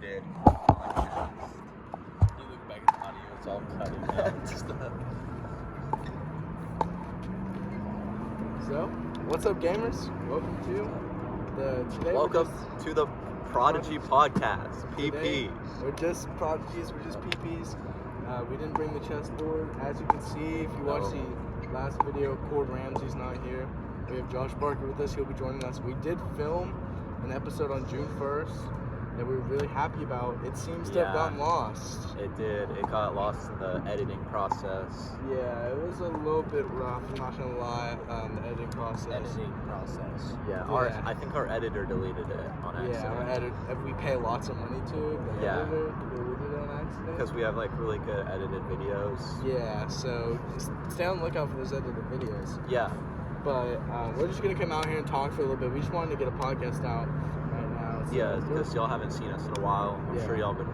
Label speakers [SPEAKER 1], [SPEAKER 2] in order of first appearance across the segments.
[SPEAKER 1] did.
[SPEAKER 2] You look back at the audio, it's all cutting out.
[SPEAKER 3] So, what's up, gamers? Welcome
[SPEAKER 1] to the Prodigy podcast, PP.
[SPEAKER 3] Today, we're just Prodigies, we're just PPs. We didn't bring the chessboard. As you can see, if you watched the last video, Cord Ramsey's not here. We have Josh Barker with us. He'll be joining us. We did film an episode on June 1st that we were really happy about. It seems to have gotten lost.
[SPEAKER 1] It did. It got lost in the editing process.
[SPEAKER 3] Yeah, it was a little bit rough, I'm not gonna lie, the editing process.
[SPEAKER 1] I think our editor deleted it on accident.
[SPEAKER 3] Yeah, our editor, we pay lots of money to the editor deleted it on accident.
[SPEAKER 1] Because we have like really good edited videos.
[SPEAKER 3] Yeah, so just stay on the lookout for those edited videos.
[SPEAKER 1] Yeah.
[SPEAKER 3] But we're just gonna come out here and talk for a little bit. We just wanted to get a podcast out right now. So
[SPEAKER 1] yeah, because y'all haven't seen us in a while. I'm sure y'all been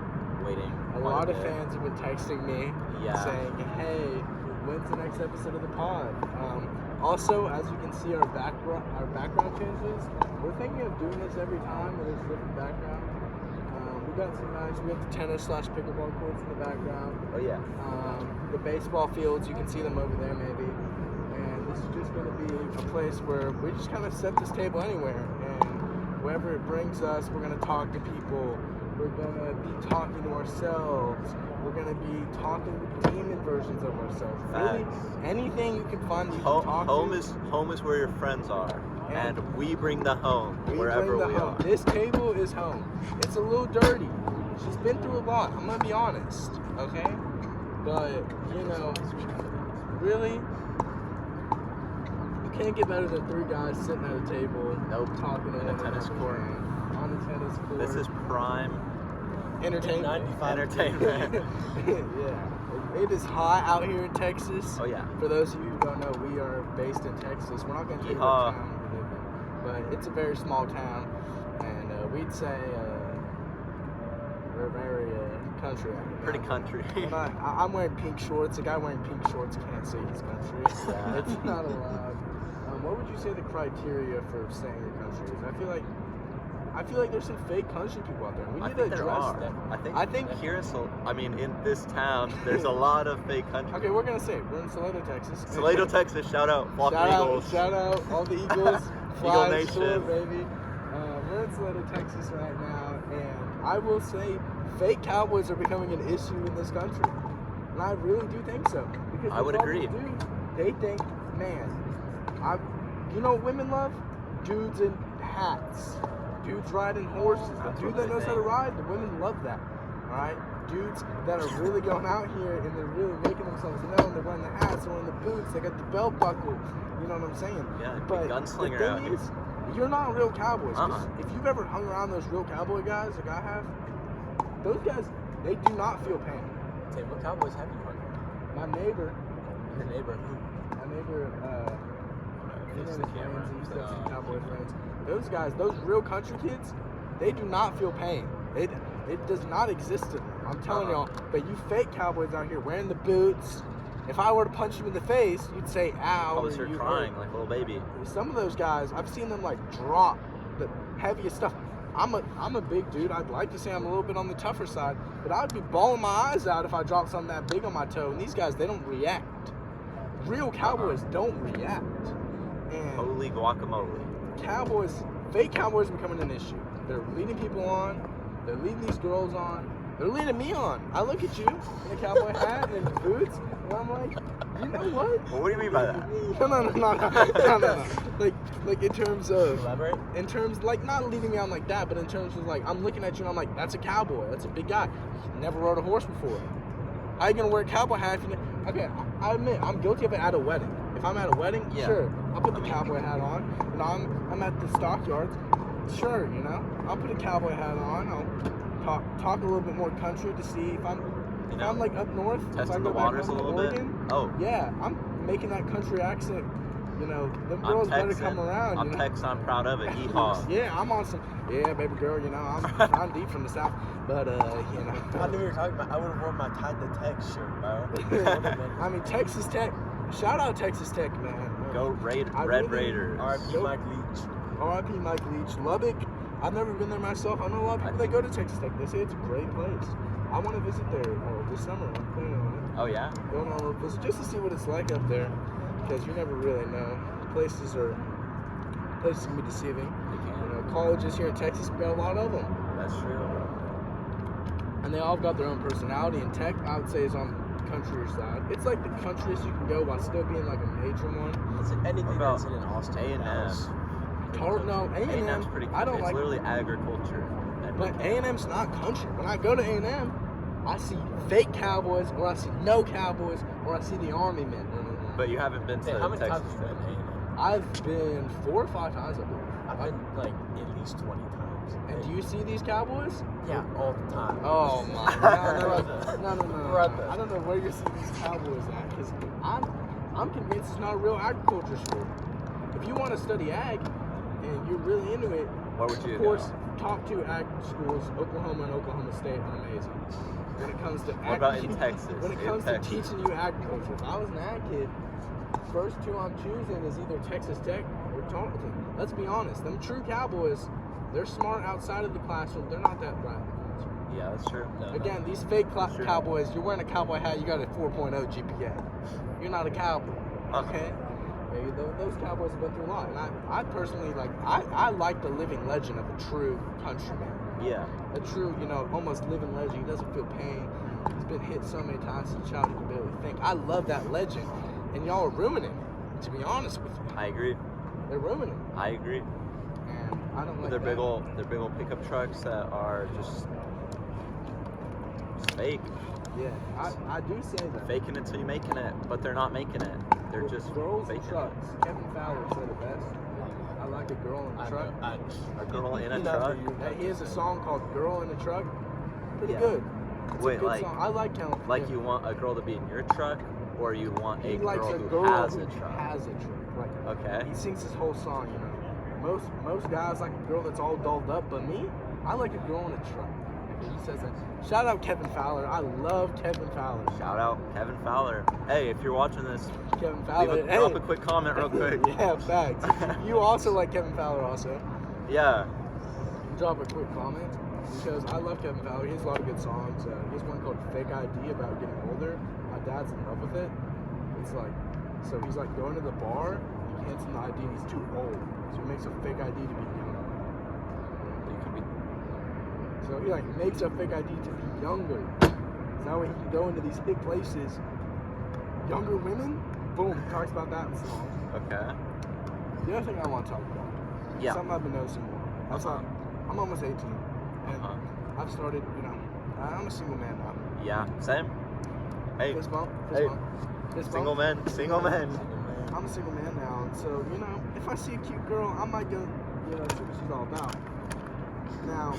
[SPEAKER 1] waiting.
[SPEAKER 3] A lot of fans have been texting me saying, "Hey, when's the next episode of the pod?" Also, as you can see, our background changes. We're thinking of doing this every time with a different background. We got some nice. We have the tennis/pickleball courts in the background.
[SPEAKER 1] Oh yeah.
[SPEAKER 3] The baseball fields. You can see them over there, maybe. This is just going to be a place where we just kind of set this table anywhere, and wherever it brings us, we're going to talk to people. We're going to be talking to ourselves. We're going to be talking to demon versions of ourselves. Really, anything you can find, you can talk to.
[SPEAKER 1] Home is where your friends are, and we bring the home wherever we are.
[SPEAKER 3] This table is home. It's a little dirty. She's been through a lot. I'm going to be honest, okay? But, you know, really, can't get better than three guys sitting at a table, talking
[SPEAKER 1] on a tennis court.
[SPEAKER 3] On a tennis court.
[SPEAKER 1] This is prime
[SPEAKER 3] entertainment. Yeah, it is hot out here in Texas.
[SPEAKER 1] Oh yeah.
[SPEAKER 3] For those of you who don't know, we are based in Texas. We're not going to tell you what town we live in, but it's a very small town, and we'd say we're very country.
[SPEAKER 1] Pretty country.
[SPEAKER 3] I'm wearing pink shorts. A guy wearing pink shorts can't say he's country. It's not allowed. What would you say the criteria for saying your country is? I feel like there's some fake country people out there. We need to address that.
[SPEAKER 1] I think here in this town, there's a lot of fake country.
[SPEAKER 3] Okay, we're gonna say it. We're in Salado, Texas.
[SPEAKER 1] Salado, Texas. Shout out, Flock Eagles.
[SPEAKER 3] Shout out all the Eagles.
[SPEAKER 1] Eagle Nation,
[SPEAKER 3] sure, baby. We're in Salado, Texas right now, and I will say, fake cowboys are becoming an issue in this country, and I really do think so. Because
[SPEAKER 1] I would agree.
[SPEAKER 3] They think, man. You know what women love? Dudes in hats. Dudes riding horses. The dude that knows how to ride, the women love that. Alright? Dudes that are really going out here and they're really making themselves known. They're wearing the hats, they're wearing the boots, they got the belt buckle. You know what I'm saying?
[SPEAKER 1] Yeah,
[SPEAKER 3] but
[SPEAKER 1] gunslinger
[SPEAKER 3] the
[SPEAKER 1] out
[SPEAKER 3] thing is, you're not real cowboys.
[SPEAKER 1] Uh-uh.
[SPEAKER 3] If you've ever hung around those real cowboy guys like I have, those guys, they do not feel pain.
[SPEAKER 2] Tim, what cowboys have you hung around?
[SPEAKER 3] My neighbor.
[SPEAKER 2] Your neighbor who?
[SPEAKER 3] My neighbor, cowboy friends. Those guys, those real country kids, they do not feel pain. It does not exist in them. I'm telling y'all. But you fake cowboys out here wearing the boots. If I were to punch you in the face, you'd say ow.
[SPEAKER 1] Probably start crying like a little baby.
[SPEAKER 3] Some of those guys, I've seen them like drop the heaviest stuff. I'm a big dude. I'd like to say I'm a little bit on the tougher side, but I'd be bawling my eyes out if I dropped something that big on my toe. And these guys, they don't react. Real cowboys don't react. And
[SPEAKER 1] holy guacamole.
[SPEAKER 3] Fake cowboys are becoming an issue. They're leading people on. They're leading these girls on. They're leading me on. I look at you in a cowboy hat and boots, and I'm like, you know what?
[SPEAKER 1] What do you mean by that?
[SPEAKER 3] No. Like in terms of,
[SPEAKER 2] elaborate?
[SPEAKER 3] In terms, like, not leading me on like that, but in terms of like, I'm looking at you and I'm like, that's a cowboy. That's a big guy. Never rode a horse before. How you gonna wear a cowboy hat? Okay, I admit I'm guilty of it at a wedding. If I'm at a wedding, sure, I'll put the cowboy hat on. And I'm at the stockyards, sure, you know, I'll put a cowboy hat on. I'll talk a little bit more country to see if I'm like up north.
[SPEAKER 1] Testing the waters a little bit. Oh,
[SPEAKER 3] yeah, I'm making that country accent. You know, them girls better come around.
[SPEAKER 1] I'm Texan. I'm proud of it. Yeehaw.
[SPEAKER 3] Yeah, I'm on some. Yeah, baby girl. You know, I'm deep from the south, but you know.
[SPEAKER 2] I knew you were talking about. I would have worn my Tide the Tech shirt, bro.
[SPEAKER 3] I mean, Texas Tech. Shout out Texas Tech, man.
[SPEAKER 1] Go Red Raiders.
[SPEAKER 2] R.I.P. Mike Leach.
[SPEAKER 3] R.I.P. Mike Leach. Lubbock. I've never been there myself. I know a lot of people that go to Texas Tech. They say it's a great place. I want to visit there this summer. I'm planning on it.
[SPEAKER 1] Oh yeah.
[SPEAKER 3] Going on a little visit just to see what it's like up there, because you never really know. Places can be deceiving. You know, colleges here in Texas, we got a lot of them.
[SPEAKER 1] That's true.
[SPEAKER 3] And they all got their own personality. And Tech, I would say, is on the country side. It's like the countryest you can go while still being like a major one.
[SPEAKER 2] It's anything that's in Austin.
[SPEAKER 1] A&M.
[SPEAKER 3] No,
[SPEAKER 1] A&M's pretty cool.
[SPEAKER 3] I don't
[SPEAKER 1] it's
[SPEAKER 3] like.
[SPEAKER 1] literally agriculture.
[SPEAKER 3] But A&M's not country. When I go to A&M, I see fake cowboys, or I see no cowboys, or I see the army men running around.
[SPEAKER 1] But you haven't been to
[SPEAKER 2] How many
[SPEAKER 1] Texas.
[SPEAKER 2] times have you been to A&M?
[SPEAKER 3] I've been 4 or 5 times, I believe.
[SPEAKER 2] I've been like at least 20 times.
[SPEAKER 3] And do you see these cowboys?
[SPEAKER 2] Yeah, all the time.
[SPEAKER 3] Oh my
[SPEAKER 2] Brother.
[SPEAKER 3] No.
[SPEAKER 2] Brother.
[SPEAKER 3] I don't know where you see these cowboys at, because I'm convinced it's not a real agriculture school. If you want to study ag and you're really into it,
[SPEAKER 1] Where would you
[SPEAKER 3] of course,
[SPEAKER 1] go?
[SPEAKER 3] top 2 ag schools, Oklahoma and Oklahoma State, are amazing. When it comes to
[SPEAKER 1] What about in Texas?
[SPEAKER 3] When it
[SPEAKER 1] In
[SPEAKER 3] comes to
[SPEAKER 1] Texas.
[SPEAKER 3] teaching you agriculture, if I was an ag kid, first 2 I'm choosing is either Texas Tech or Taunton. Let's be honest, them true cowboys, they're smart outside of the classroom. They're not that bright in the classroom.
[SPEAKER 1] Yeah, that's true.
[SPEAKER 3] Again, these fake
[SPEAKER 1] Sure.
[SPEAKER 3] cowboys, you're wearing a cowboy hat, you got a 4.0 GPA. You're not a cowboy, okay? Maybe those cowboys have been through a lot. And I personally, I like the living legend of a true countryman.
[SPEAKER 1] Yeah.
[SPEAKER 3] A true, almost living legend. He doesn't feel pain. He's been hit so many times as a child he can barely think. I love that legend. And y'all are ruining it, to be honest with you.
[SPEAKER 1] I agree.
[SPEAKER 3] They're ruining it.
[SPEAKER 1] I agree.
[SPEAKER 3] And I don't like
[SPEAKER 1] They're
[SPEAKER 3] that.
[SPEAKER 1] big old pickup trucks that are just fake.
[SPEAKER 3] Yeah, I do say that.
[SPEAKER 1] Faking it till you're making it, but they're not making it. They're
[SPEAKER 3] With
[SPEAKER 1] just
[SPEAKER 3] girls
[SPEAKER 1] faking
[SPEAKER 3] and trucks. Kevin Fowler said it best. I like a girl in a truck.
[SPEAKER 1] it. A girl in a
[SPEAKER 2] You know,
[SPEAKER 1] truck.
[SPEAKER 3] He has a song called "Girl in a Truck." Pretty
[SPEAKER 1] Yeah.
[SPEAKER 3] good. It's
[SPEAKER 1] Wait,
[SPEAKER 3] a good
[SPEAKER 1] like-
[SPEAKER 3] song. I like Kevin.
[SPEAKER 1] Like you want a girl to be in your truck, or you want
[SPEAKER 3] He
[SPEAKER 1] a
[SPEAKER 3] likes
[SPEAKER 1] girl
[SPEAKER 3] a
[SPEAKER 1] who
[SPEAKER 3] girl
[SPEAKER 1] has
[SPEAKER 3] who
[SPEAKER 1] a truck?
[SPEAKER 3] has a truck. Like
[SPEAKER 1] Okay.
[SPEAKER 3] he sings his whole song. Most guys like a girl that's all dolled up, but me, I like a girl in a truck. He says that. Shout out Kevin Fowler. I love Kevin Fowler.
[SPEAKER 1] Shout out Kevin Fowler. Hey, if you're watching this,
[SPEAKER 3] Kevin Fowler.
[SPEAKER 1] drop a quick comment real quick.
[SPEAKER 3] Yeah, facts. You also like Kevin Fowler, also.
[SPEAKER 1] Yeah.
[SPEAKER 3] Drop a quick comment, because I love Kevin Fowler. He has a lot of good songs. He has one called "Fake ID" about getting older. My dad's in love with it. It's like, so he's like going to the bar. He hands him the ID. And he's too old, so he makes a fake ID to be young.
[SPEAKER 1] You could be.
[SPEAKER 3] So he like makes a fake ID to be younger. So that way he can go into these hip places. Younger women, boom. He talks about that in the song.
[SPEAKER 1] Okay.
[SPEAKER 3] The other thing I want to talk about.
[SPEAKER 1] Yeah.
[SPEAKER 3] Something I've been noticing more. I'm almost 18, and I've started. I'm a single man now.
[SPEAKER 1] Yeah. Same. Hey.
[SPEAKER 3] Fist bump.
[SPEAKER 1] Hey.
[SPEAKER 3] Fist
[SPEAKER 1] Single
[SPEAKER 3] bump.
[SPEAKER 1] men. Single men.
[SPEAKER 3] I'm a single man now, and so if I see a cute girl, I might go, see what she's all about. Now,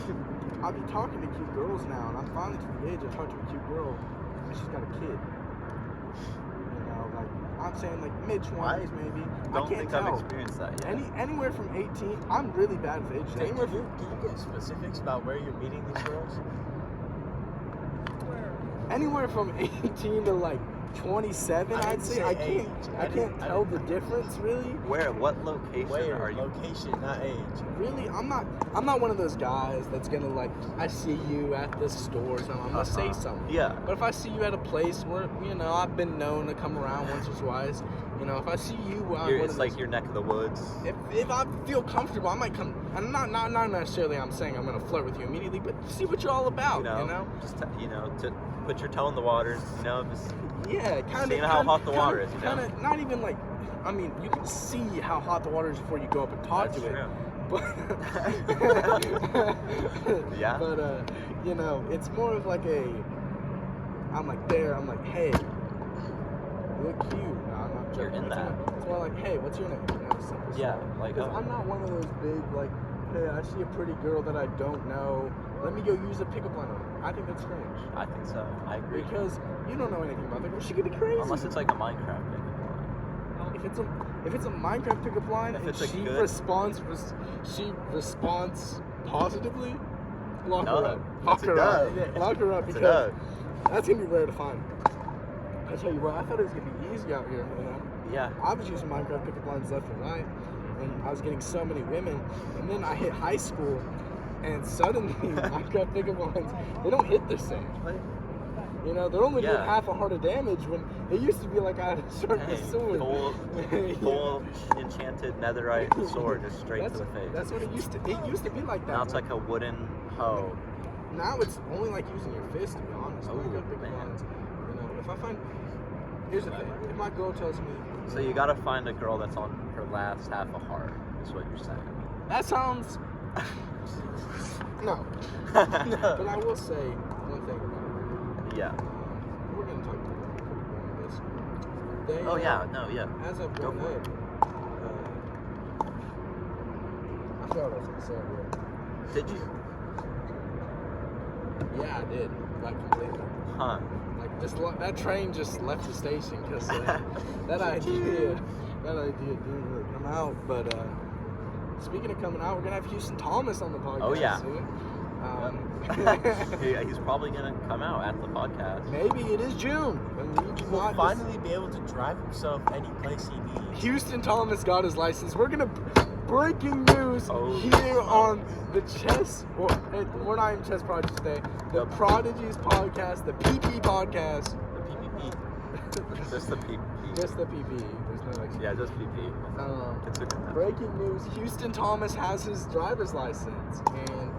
[SPEAKER 3] I'll be talking to cute girls now, and I'm finally to the age of talking to a cute girl, and she's got a kid. I'm saying like mid-20s maybe.
[SPEAKER 1] I
[SPEAKER 3] I
[SPEAKER 1] don't
[SPEAKER 3] can't
[SPEAKER 1] think
[SPEAKER 3] tell.
[SPEAKER 1] I've experienced that yet.
[SPEAKER 3] Anywhere from 18. I'm really bad with age.
[SPEAKER 2] Can
[SPEAKER 3] Anywhere
[SPEAKER 2] you get specifics about where you're meeting these girls?
[SPEAKER 3] anywhere from 18 to like 27,
[SPEAKER 2] I
[SPEAKER 3] I'd
[SPEAKER 2] didn't
[SPEAKER 3] say.
[SPEAKER 2] say
[SPEAKER 3] I
[SPEAKER 2] age.
[SPEAKER 3] can't tell the difference really.
[SPEAKER 1] Where? What location
[SPEAKER 2] Where?
[SPEAKER 1] are you?
[SPEAKER 2] Location, not age.
[SPEAKER 3] Really, I'm not one of those guys that's gonna like, I see you at the store, so I'm gonna say something.
[SPEAKER 1] Yeah.
[SPEAKER 3] But if I see you at a place where I've been known to come around once or twice, if I see you,
[SPEAKER 1] It's like your neck of the woods.
[SPEAKER 3] If I feel comfortable, I might come. And not necessarily I'm saying I'm gonna flirt with you immediately, but see what you're all about.
[SPEAKER 1] Just to put your toe in the water. Just
[SPEAKER 3] Yeah, kind of.
[SPEAKER 1] seeing how hot the water is.
[SPEAKER 3] Kind of, not even like. I mean, you can see how hot the water is before you go up and talk
[SPEAKER 1] That's
[SPEAKER 3] to it.
[SPEAKER 1] true.
[SPEAKER 3] But
[SPEAKER 1] Yeah.
[SPEAKER 3] But it's more of like I'm like, hey, you look cute. No, I'm not
[SPEAKER 1] You're
[SPEAKER 3] joking.
[SPEAKER 1] in that.
[SPEAKER 3] It's more like, hey, what's your name? Simple
[SPEAKER 1] Yeah,
[SPEAKER 3] stuff.
[SPEAKER 1] like,
[SPEAKER 3] Because
[SPEAKER 1] oh.
[SPEAKER 3] I'm not one of those big like, hey, I see a pretty girl that I don't know. Let me go use a pickup line on her. I think that's strange.
[SPEAKER 1] I think so. I agree.
[SPEAKER 3] Because you don't know anything about her. She could be crazy.
[SPEAKER 1] Unless it's like a Minecraft thing.
[SPEAKER 3] If it's a Minecraft pickup line
[SPEAKER 1] If
[SPEAKER 3] and
[SPEAKER 1] it's a
[SPEAKER 3] she
[SPEAKER 1] good-
[SPEAKER 3] responds positively, lock her up. Lock
[SPEAKER 1] That's a
[SPEAKER 3] her up.
[SPEAKER 1] dub.
[SPEAKER 3] Lock her up
[SPEAKER 1] It's a
[SPEAKER 3] because
[SPEAKER 1] dub.
[SPEAKER 3] that's gonna be rare to find. I tell you what, I thought it was gonna be easy out here.
[SPEAKER 1] Yeah.
[SPEAKER 3] I was using Minecraft pickup lines left and right, and I was getting so many women. And then I hit high school, And suddenly, Minecraft pickup lines, they don't hit the same. You know, they're only doing half a heart of damage when it used to be like I had to start the sword.
[SPEAKER 1] Full enchanted netherite sword just straight to the face.
[SPEAKER 3] That's what it used to. It used to be like that.
[SPEAKER 1] Now it's like a wooden hoe.
[SPEAKER 3] Now it's only like using your fist, to be honest.
[SPEAKER 1] Oh,
[SPEAKER 3] Minecraft pickup
[SPEAKER 1] man.
[SPEAKER 3] lines. You know, if I find, here's the thing. If my girl tells me,
[SPEAKER 1] So you gotta find a girl that's on her last half a heart. Is what you're saying.
[SPEAKER 3] that sounds. No. But I will say one thing about it.
[SPEAKER 1] Yeah.
[SPEAKER 3] We're going to talk about this. They,
[SPEAKER 1] Oh yeah. No. Yeah.
[SPEAKER 3] As I've grown
[SPEAKER 1] for it.
[SPEAKER 3] up, I forgot what I was going to say. Really.
[SPEAKER 1] Did you?
[SPEAKER 3] Yeah, I did. Like completely.
[SPEAKER 1] Huh.
[SPEAKER 3] Like just that train just left the station because that idea didn't really come out. But speaking of coming out, we're gonna have Houston Thomas on the podcast.
[SPEAKER 1] Oh, yeah.
[SPEAKER 3] soon.
[SPEAKER 1] He's probably gonna come out at the podcast.
[SPEAKER 3] Maybe it is June. And he
[SPEAKER 2] He will finally be able to drive himself any place he needs.
[SPEAKER 3] Houston Thomas got his license. We're gonna breaking news here on the Chess. We're not even Chess Prodigies today. The Prodigies podcast, the PP podcast.
[SPEAKER 1] The PPP. Just the PPP.
[SPEAKER 3] Just the PP. There's no extra.
[SPEAKER 1] Yeah, just PP. It's a good one.
[SPEAKER 3] Breaking news: Houston Thomas has his driver's license, and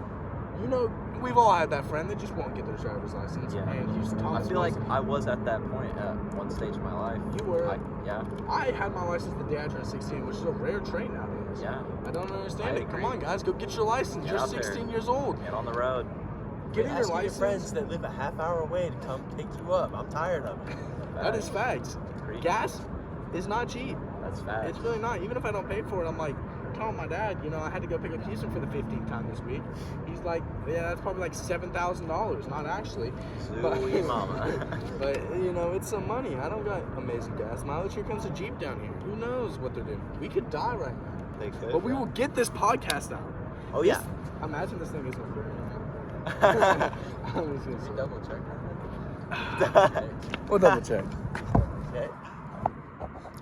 [SPEAKER 3] you know we've all had that friend that just won't get their driver's license.
[SPEAKER 1] Yeah.
[SPEAKER 3] And Houston Thomas.
[SPEAKER 1] I feel like I was at that point at one stage of my life.
[SPEAKER 3] You were.
[SPEAKER 1] Yeah.
[SPEAKER 3] I had my license the day I turned 16, which is a rare trait nowadays.
[SPEAKER 1] Yeah.
[SPEAKER 3] I don't understand
[SPEAKER 1] I
[SPEAKER 3] it. Come
[SPEAKER 1] agree.
[SPEAKER 3] on, guys, go get your license.
[SPEAKER 1] Get
[SPEAKER 3] You're
[SPEAKER 1] out there.
[SPEAKER 3] 16 years old.
[SPEAKER 1] Get on the road.
[SPEAKER 3] Getting your
[SPEAKER 2] Asking
[SPEAKER 3] license.
[SPEAKER 2] friends that live a half hour away to come pick you up. I'm tired of it.
[SPEAKER 3] That is facts. Gas is not cheap.
[SPEAKER 1] That's facts.
[SPEAKER 3] It's really not. Even if I don't pay for it, I'm like telling my dad, you know, I had to go pick up Houston for the 15th time this week. He's like, yeah, that's probably like $7,000. Not actually.
[SPEAKER 1] Sweet mama.
[SPEAKER 3] But, you know, it's some money. I don't got amazing gas mileage. Here comes a Jeep down here. Who knows what they're doing? We could die right now.
[SPEAKER 1] They could.
[SPEAKER 3] But we will get this podcast out.
[SPEAKER 1] Oh, yeah.
[SPEAKER 3] Imagine this thing is recording right now. I'm just gonna say.
[SPEAKER 2] Double check.
[SPEAKER 3] We'll double check.
[SPEAKER 2] Okay.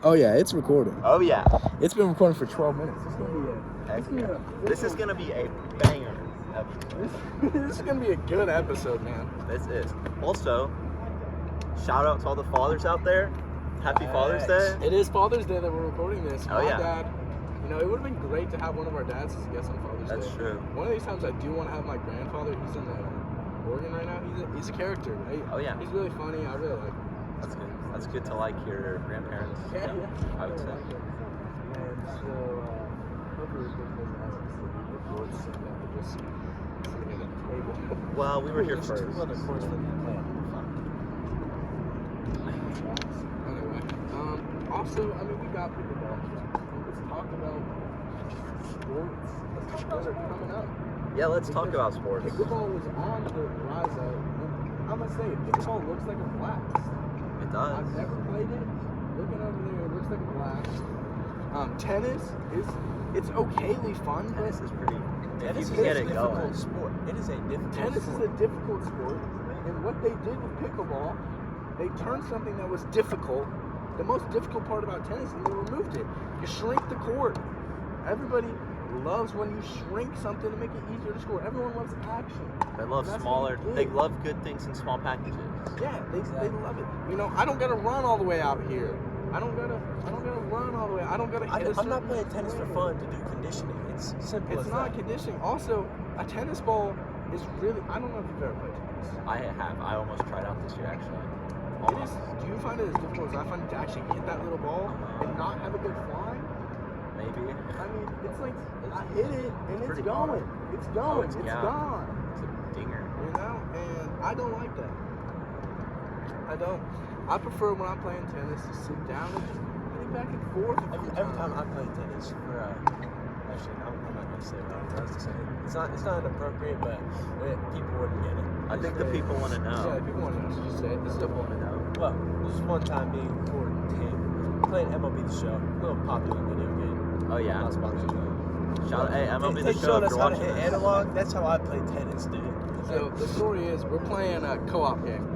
[SPEAKER 3] Oh yeah, it's recording.
[SPEAKER 1] Oh, yeah.
[SPEAKER 3] It's been recording for 12 minutes. This is gonna be a.
[SPEAKER 1] This is going to be a banger episode.
[SPEAKER 3] This is gonna be a good episode, man.
[SPEAKER 1] This is. Also, shout out to all the fathers out there. Happy Father's Day.
[SPEAKER 3] It is Father's Day that we're recording this.
[SPEAKER 1] Oh,
[SPEAKER 3] My
[SPEAKER 1] yeah.
[SPEAKER 3] dad, you know, it would have been great to have one of our dads as a guest on Father's Day.
[SPEAKER 1] That's true.
[SPEAKER 3] One of these times I do want to have my grandfather. He's in Oregon right now. He's a character.
[SPEAKER 1] Oh, yeah.
[SPEAKER 3] He's really funny. I really like him.
[SPEAKER 1] That's good. That's good to like your grandparents.
[SPEAKER 3] Yeah.
[SPEAKER 1] I would say.
[SPEAKER 3] And so, hopefully this doesn't have us to leave before it's sitting at the table.
[SPEAKER 1] Well, we were here first.
[SPEAKER 2] Well, of course, for the plan.
[SPEAKER 3] Anyway, also, I mean, we got pickleball. Let's talk about sports that are coming up.
[SPEAKER 1] Yeah, let's talk about sports.
[SPEAKER 3] Pickleball was on the rise up. I'm gonna say, pickleball looks like a blast.
[SPEAKER 1] It does.
[SPEAKER 3] I've never played it. Looking over there, it looks like a blast. Tennis it's okayly fun, but
[SPEAKER 1] Tennis is pretty. If
[SPEAKER 2] Tennis
[SPEAKER 1] you
[SPEAKER 2] is
[SPEAKER 1] can get
[SPEAKER 2] a
[SPEAKER 1] it
[SPEAKER 2] difficult
[SPEAKER 1] going.
[SPEAKER 2] sport. It is a difficult
[SPEAKER 3] tennis
[SPEAKER 2] sport.
[SPEAKER 3] is a difficult sport. And what they did with pickleball, they turned something that was difficult, the most difficult part about tennis, and they removed it. You shrink the court. Everybody loves when you shrink something to make it easier to score. Everyone loves action.
[SPEAKER 1] They love
[SPEAKER 3] That's
[SPEAKER 1] smaller.
[SPEAKER 3] what
[SPEAKER 1] They
[SPEAKER 3] did.
[SPEAKER 1] love good things in small packages.
[SPEAKER 3] Yeah, they love it. You know, I don't gotta run all the way out here. I don't gotta run all the way. I don't gotta hit a
[SPEAKER 2] I'm not
[SPEAKER 3] certain
[SPEAKER 2] playing tennis for
[SPEAKER 3] square.
[SPEAKER 2] fun to do conditioning. It's simple
[SPEAKER 3] It's
[SPEAKER 2] as
[SPEAKER 3] not
[SPEAKER 2] that.
[SPEAKER 3] conditioning. Also, a tennis ball is really. I don't know if you've ever played tennis.
[SPEAKER 1] I have. I almost tried out this year actually.
[SPEAKER 3] It is. Do you find it as difficult as I find it to actually hit that little ball and not have a good flying?
[SPEAKER 1] Maybe.
[SPEAKER 3] I mean, it's like I hit it and it's
[SPEAKER 1] pretty
[SPEAKER 3] going.
[SPEAKER 1] hard.
[SPEAKER 3] It's going.
[SPEAKER 1] it's-
[SPEAKER 3] It's
[SPEAKER 1] yeah.
[SPEAKER 3] gone.
[SPEAKER 1] It's a dinger.
[SPEAKER 3] You know, and I don't like that. I don't. I prefer when I'm playing tennis to sit down and just play back and forth.
[SPEAKER 2] Every time I play tennis for actually, I'm not gonna say what I was to say. It's not inappropriate, but people wouldn't get it.
[SPEAKER 1] I think the people want to
[SPEAKER 3] Yeah,
[SPEAKER 1] know.
[SPEAKER 3] people want to know. Just say it. This is
[SPEAKER 1] People want to know.
[SPEAKER 2] Well, there's one time me and Cord and Tim playing MLB The Show, a little popular video game.
[SPEAKER 1] Oh yeah.
[SPEAKER 2] Not sponsored though.
[SPEAKER 1] Shout out, hey, MLB
[SPEAKER 2] They
[SPEAKER 1] The Show.
[SPEAKER 2] showed
[SPEAKER 1] If
[SPEAKER 2] us
[SPEAKER 1] you're
[SPEAKER 2] how to
[SPEAKER 1] watching
[SPEAKER 2] hit
[SPEAKER 1] this.
[SPEAKER 2] analog. That's how I play tennis, dude.
[SPEAKER 3] So the story is, we're playing a co-op game.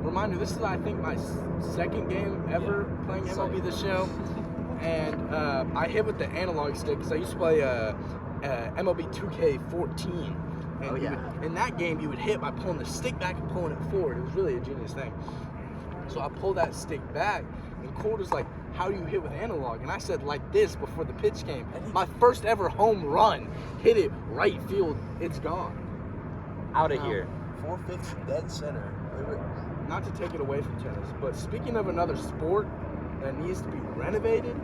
[SPEAKER 3] Reminder: this is, I think, my second game ever playing MLB The Show, and I hit with the analog stick because I used to play MLB 2K14 And
[SPEAKER 1] Oh, yeah.
[SPEAKER 3] in that game, you would hit by pulling the stick back and pulling it forward. It was really a genius thing. So I pulled that stick back, and Cole was like, how do you hit with analog? And I said, like this, before the pitch came. My first ever home run, hit it right field, it's gone.
[SPEAKER 1] Out of here.
[SPEAKER 2] 450 dead center.
[SPEAKER 3] Not to take it away from tennis, but speaking of another sport that needs to be renovated,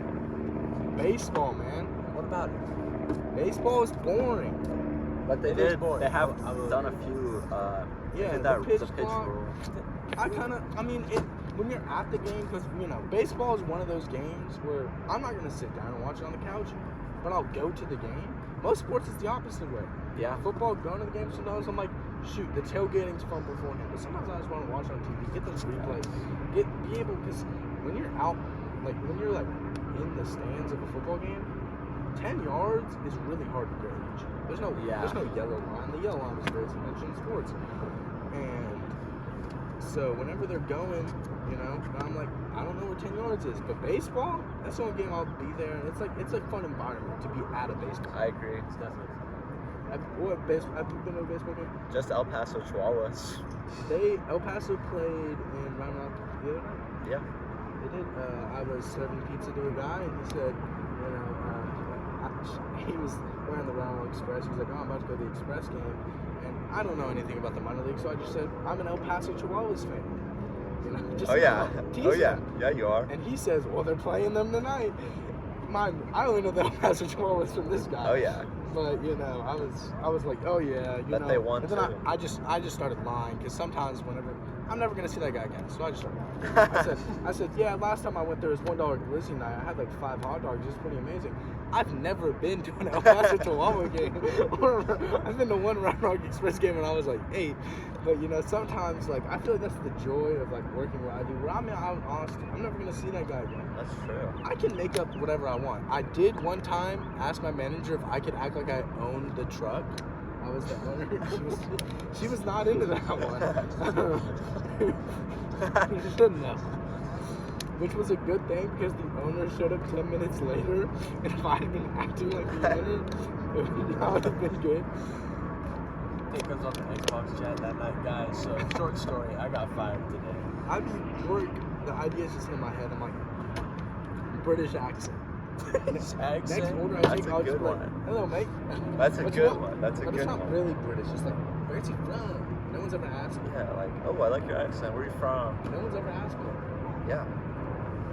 [SPEAKER 3] baseball, man.
[SPEAKER 2] What about it?
[SPEAKER 3] Baseball is boring.
[SPEAKER 1] But they
[SPEAKER 2] It is
[SPEAKER 1] did.
[SPEAKER 2] boring.
[SPEAKER 1] They have
[SPEAKER 2] I will
[SPEAKER 1] done a
[SPEAKER 2] agree.
[SPEAKER 1] few.
[SPEAKER 3] Yeah,
[SPEAKER 1] did
[SPEAKER 3] the pitch
[SPEAKER 1] the pitch
[SPEAKER 3] clock.
[SPEAKER 1] rule.
[SPEAKER 3] I mean, when you're at the game, because, baseball is one of those games where I'm not going to sit down and watch it on the couch, but I'll go to the game. Most sports, it's the opposite way.
[SPEAKER 1] Yeah.
[SPEAKER 3] Football, going to the game, sometimes I'm like, shoot, the tailgating's fun beforehand, but sometimes I just want to watch it on TV, get those replays, be able, because when you're out, like, when you're, like, in the stands of a football game, 10 yards is really hard to gauge. There's no yellow line. The yellow line was very conventional in sports. And so whenever they're going, I'm like, I don't know where 10 yards is. But baseball, that's the only game I'll be there. And it's a fun environment to be at a baseball.
[SPEAKER 1] I agree.
[SPEAKER 2] It's definitely.
[SPEAKER 3] Have you been to a baseball game?
[SPEAKER 1] Just El Paso Chihuahuas.
[SPEAKER 3] El Paso played in Round Rock the other night.
[SPEAKER 1] Yeah.
[SPEAKER 3] They did. I was serving pizza to a guy, and he said, he was wearing the Round Rock Express. He was like, oh, I'm about to go to the Express game. And I don't know anything about the minor league, so I just said, I'm an El Paso Chihuahuas fan.
[SPEAKER 1] Oh yeah.
[SPEAKER 3] tease
[SPEAKER 1] Oh yeah.
[SPEAKER 3] him.
[SPEAKER 1] Yeah, you are.
[SPEAKER 3] And he says, well, they're playing them tonight. I only know the El Paso Chihuahuas from this guy.
[SPEAKER 1] Oh yeah.
[SPEAKER 3] But I was like, oh yeah,
[SPEAKER 1] But they won
[SPEAKER 3] and then
[SPEAKER 1] too.
[SPEAKER 3] I just started lying, because sometimes whenever I'm never gonna see that guy again, so I just started lying. I said, yeah, last time I went there was $1 glizzy night. I had like 5 hot dogs. It's pretty amazing. I've never been to an El Paso Chihuahua game. I've been to one Round Rock Express game when I was like 8. But sometimes like I feel like that's the joy of like working where I do. Where I'm out in Austin, I'm never gonna see that guy again.
[SPEAKER 1] That's true.
[SPEAKER 3] I can make up whatever I want. I did one time ask my manager if I could act like I owned the truck. I was the owner. She was not into that one. She said no. Which was a good thing, because the owner showed up 10 minutes later, and if I had been acting like the owner, that would have been good.
[SPEAKER 2] It comes off the Xbox chat that night, guys. So, short story, I got fired today.
[SPEAKER 3] I mean, work, the idea is just in my head. I'm like, British accent.
[SPEAKER 2] British
[SPEAKER 3] Next
[SPEAKER 2] accent?
[SPEAKER 3] order I
[SPEAKER 1] That's
[SPEAKER 3] take,
[SPEAKER 1] a
[SPEAKER 3] I'll just
[SPEAKER 1] good
[SPEAKER 3] be like,
[SPEAKER 1] one.
[SPEAKER 3] hello, mate.
[SPEAKER 1] That's a
[SPEAKER 3] What
[SPEAKER 1] good
[SPEAKER 3] you want?
[SPEAKER 1] one. That's a
[SPEAKER 3] But
[SPEAKER 1] good
[SPEAKER 3] it's not
[SPEAKER 1] one.
[SPEAKER 3] really British. It's like, where's he from? No one's ever asked me.
[SPEAKER 1] Yeah, like, oh, I like your accent. Where are you from?
[SPEAKER 3] No one's ever asked me.
[SPEAKER 1] Yeah.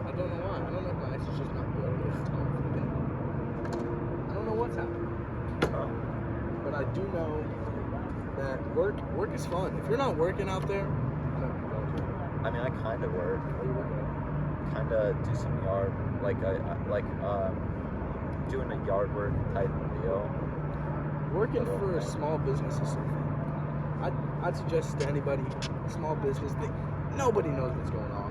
[SPEAKER 3] I don't know why. I don't know if my accent's just not good. Or it's tone. I don't know what's happening.
[SPEAKER 1] Oh.
[SPEAKER 3] But I do know that work is fun. If you're not working out there, I know you don't.
[SPEAKER 1] I mean, I kind of work.
[SPEAKER 3] What are you working on?
[SPEAKER 1] Kind of do some yard, doing a yard work type deal.
[SPEAKER 3] Working for a small business is so fun. I'd suggest to anybody, small business, nobody knows what's going on.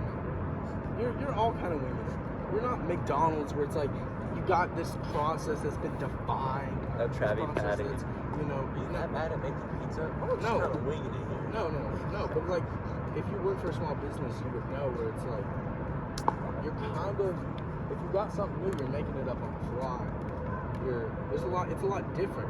[SPEAKER 3] You're all kind of winging it. You're not McDonald's, where it's like you got this process that's been defined.
[SPEAKER 1] No
[SPEAKER 3] this
[SPEAKER 1] Travi
[SPEAKER 3] process
[SPEAKER 1] Patty.
[SPEAKER 3] that's,
[SPEAKER 2] Are you not bad at making pizza?
[SPEAKER 3] Oh,
[SPEAKER 2] I'm just
[SPEAKER 3] no.
[SPEAKER 2] kind of winging it here.
[SPEAKER 3] No. But like, if you work for a small business, you would know where it's like you're kind of, if you got something new, you're making it up on the fly. It's a lot different.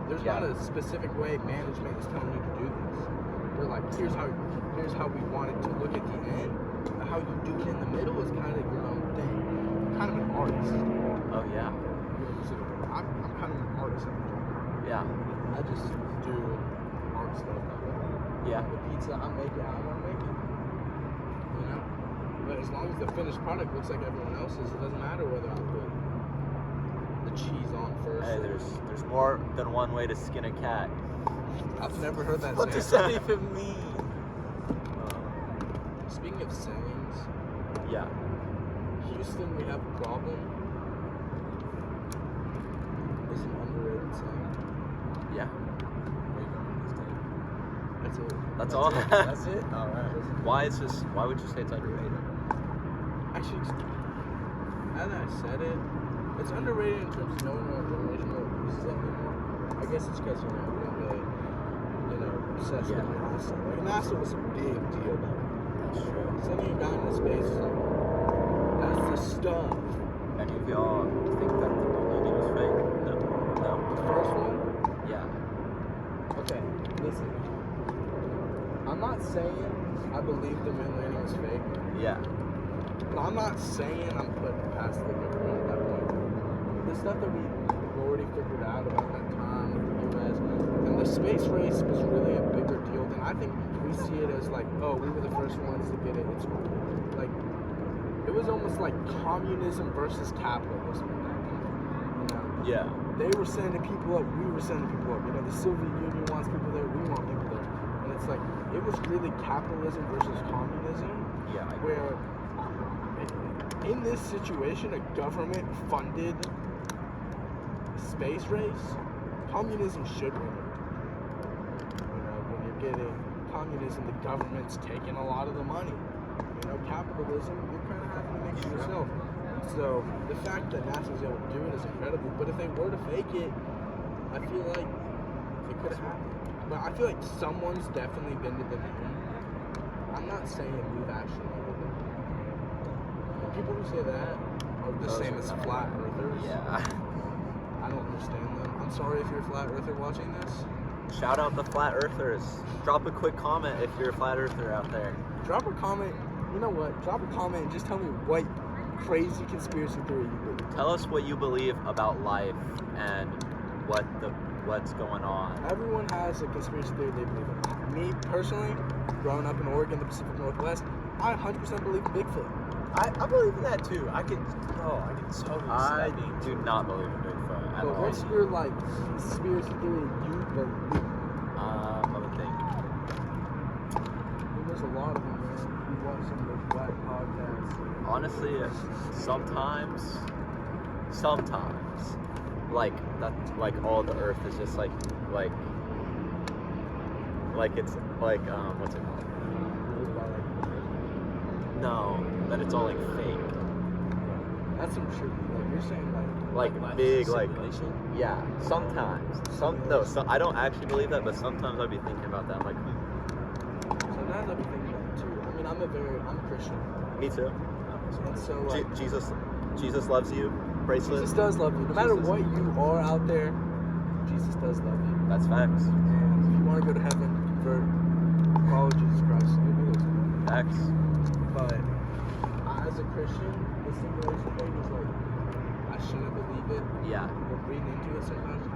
[SPEAKER 3] There's not a specific way management is telling you to do this. They're like, here's how we want it to look at the end. But how you do it in the middle is kind of your own thing. You're kind of an artist.
[SPEAKER 1] Oh, yeah.
[SPEAKER 3] I'm kind of an artist.
[SPEAKER 1] Yeah.
[SPEAKER 3] I just do art stuff.
[SPEAKER 1] Yeah.
[SPEAKER 3] The pizza I'm making, I want to make it. But as long as the finished product looks like everyone else's, it doesn't matter whether I put the cheese on first.
[SPEAKER 1] Hey, there's more than one way to skin a cat.
[SPEAKER 3] I've never heard that
[SPEAKER 2] What does that even mean?
[SPEAKER 3] Speaking of sayings,
[SPEAKER 1] Yeah.
[SPEAKER 3] Houston, we have a problem. Is an underrated saying.
[SPEAKER 1] Yeah.
[SPEAKER 3] That's it.
[SPEAKER 1] That's all.
[SPEAKER 2] That's it? Alright.
[SPEAKER 1] Why would you say it's underrated?
[SPEAKER 3] Actually, now that I said it, it's underrated in terms of no one generation uses it anymore. I guess it's because, we don't really, obsess with NASA. Like, NASA was a big deal back then.
[SPEAKER 1] That's true.
[SPEAKER 3] Sending a guy into space is like, that's the stuff.
[SPEAKER 1] Any of y'all think that the moon landing was fake? No.
[SPEAKER 3] The first one,
[SPEAKER 1] Yeah.
[SPEAKER 3] Okay, listen. I'm not saying I believe the moon landing was fake,
[SPEAKER 1] Yeah.
[SPEAKER 3] but I'm not saying I'm putting it past the government at that point. The stuff that we've already figured out about that time with the U.S. and the space race was really a bigger deal than I think we see it as like, oh, we were the first ones to get it. It's like, it was almost like communism versus capitalism at that point. You know?
[SPEAKER 1] Yeah.
[SPEAKER 3] They were sending people up, we were sending people up. You know, the Soviet Union wants people there, we want people there. And it's like, it was really capitalism versus communism,
[SPEAKER 1] Yeah.
[SPEAKER 3] where in this situation, a government-funded space race, communism should win. You know, when you're getting communism, the government's taking a lot of the money. You know, capitalism, you're kind of having to make it yourself. So the fact that NASA's able to do it is incredible. But if they were to fake it, I feel like it could have happened. But I feel like someone's definitely been to the moon. I'm not saying we've actually been to the moon. The people who say that are the
[SPEAKER 1] Those
[SPEAKER 3] same
[SPEAKER 1] are
[SPEAKER 3] as
[SPEAKER 1] not
[SPEAKER 3] flat
[SPEAKER 1] right.
[SPEAKER 3] earthers.
[SPEAKER 1] Yeah.
[SPEAKER 3] I don't understand them. I'm sorry if you're a flat earther watching this.
[SPEAKER 1] Shout out the flat earthers. Drop a quick comment if you're a flat earther out there.
[SPEAKER 3] Drop a comment. You know what? Drop a comment and just tell me what crazy conspiracy theory you believe.
[SPEAKER 1] Tell us what you believe about life and what's going on.
[SPEAKER 3] Everyone has a conspiracy theory they believe in. Me, personally, growing up in Oregon, the Pacific Northwest, I 100% believe in Bigfoot.
[SPEAKER 2] I believe in that too. I can totally see
[SPEAKER 1] I
[SPEAKER 2] that being
[SPEAKER 1] do
[SPEAKER 2] true.
[SPEAKER 1] not believe in Bigfoot at
[SPEAKER 3] But
[SPEAKER 1] all.
[SPEAKER 3] what's your, like, conspiracy theory you believe?
[SPEAKER 1] Let me think.
[SPEAKER 3] I mean, there's a lot of them, man. You watch some of those black podcasts.
[SPEAKER 1] Honestly, sometimes, like that, like all the Earth is just like it's like what's it called? No, that it's all like fake.
[SPEAKER 3] That's some shit. Like, you're saying, like
[SPEAKER 2] life
[SPEAKER 1] Big,
[SPEAKER 2] is a
[SPEAKER 1] like
[SPEAKER 2] simulation?
[SPEAKER 1] yeah. Sometimes, I don't actually believe that, but sometimes I'd be thinking about that. I'm like,
[SPEAKER 3] sometimes I've been thinking that too. I mean, I'm a Christian.
[SPEAKER 1] me too.
[SPEAKER 3] And so, like,
[SPEAKER 1] Jesus loves you. Bracelet.
[SPEAKER 3] Jesus does love you. No matter
[SPEAKER 1] Jesus.
[SPEAKER 3] what you are out there, Jesus does love you.
[SPEAKER 1] That's facts.
[SPEAKER 3] And if you want to go to heaven, convert, follow Jesus Christ. It'll be those things.
[SPEAKER 1] Facts.
[SPEAKER 3] But as a Christian, the simulation thing is like, I shouldn't believe it.
[SPEAKER 1] Yeah.
[SPEAKER 3] But reading into it sometimes,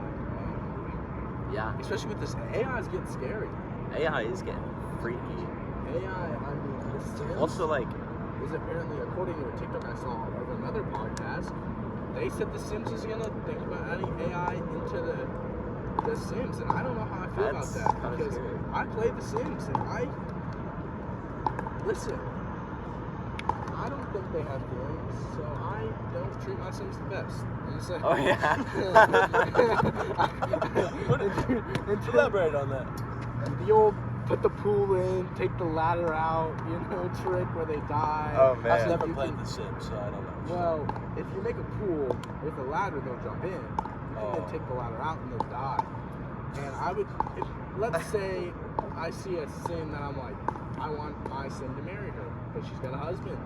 [SPEAKER 1] Yeah.
[SPEAKER 3] especially with this AI is getting scary.
[SPEAKER 1] AI is getting freaky.
[SPEAKER 3] AI, I mean, the Sims
[SPEAKER 1] Also, like,
[SPEAKER 3] is apparently, according to a TikTok I saw of another podcast, they said the Sims is gonna think about adding AI into the Sims, and I don't know how I feel
[SPEAKER 1] That's
[SPEAKER 3] about that
[SPEAKER 1] kinda
[SPEAKER 3] because
[SPEAKER 1] scary.
[SPEAKER 3] I play the Sims and listen. I don't think they have feelings, so I don't treat my Sims the best. I'm just saying.
[SPEAKER 1] oh yeah.
[SPEAKER 2] Elaborate on that.
[SPEAKER 3] The old put the pool in, take the ladder out, trick where they die.
[SPEAKER 1] Oh, man.
[SPEAKER 2] I've never
[SPEAKER 3] You
[SPEAKER 2] played
[SPEAKER 3] can-
[SPEAKER 2] The Sims, so I don't know.
[SPEAKER 3] Well, if you make a pool with a ladder, they'll jump in. You can then
[SPEAKER 2] Oh.
[SPEAKER 3] take the ladder out and they'll die. And let's say I see a Sim that I'm like, I want my Sim to marry her, but she's got a husband.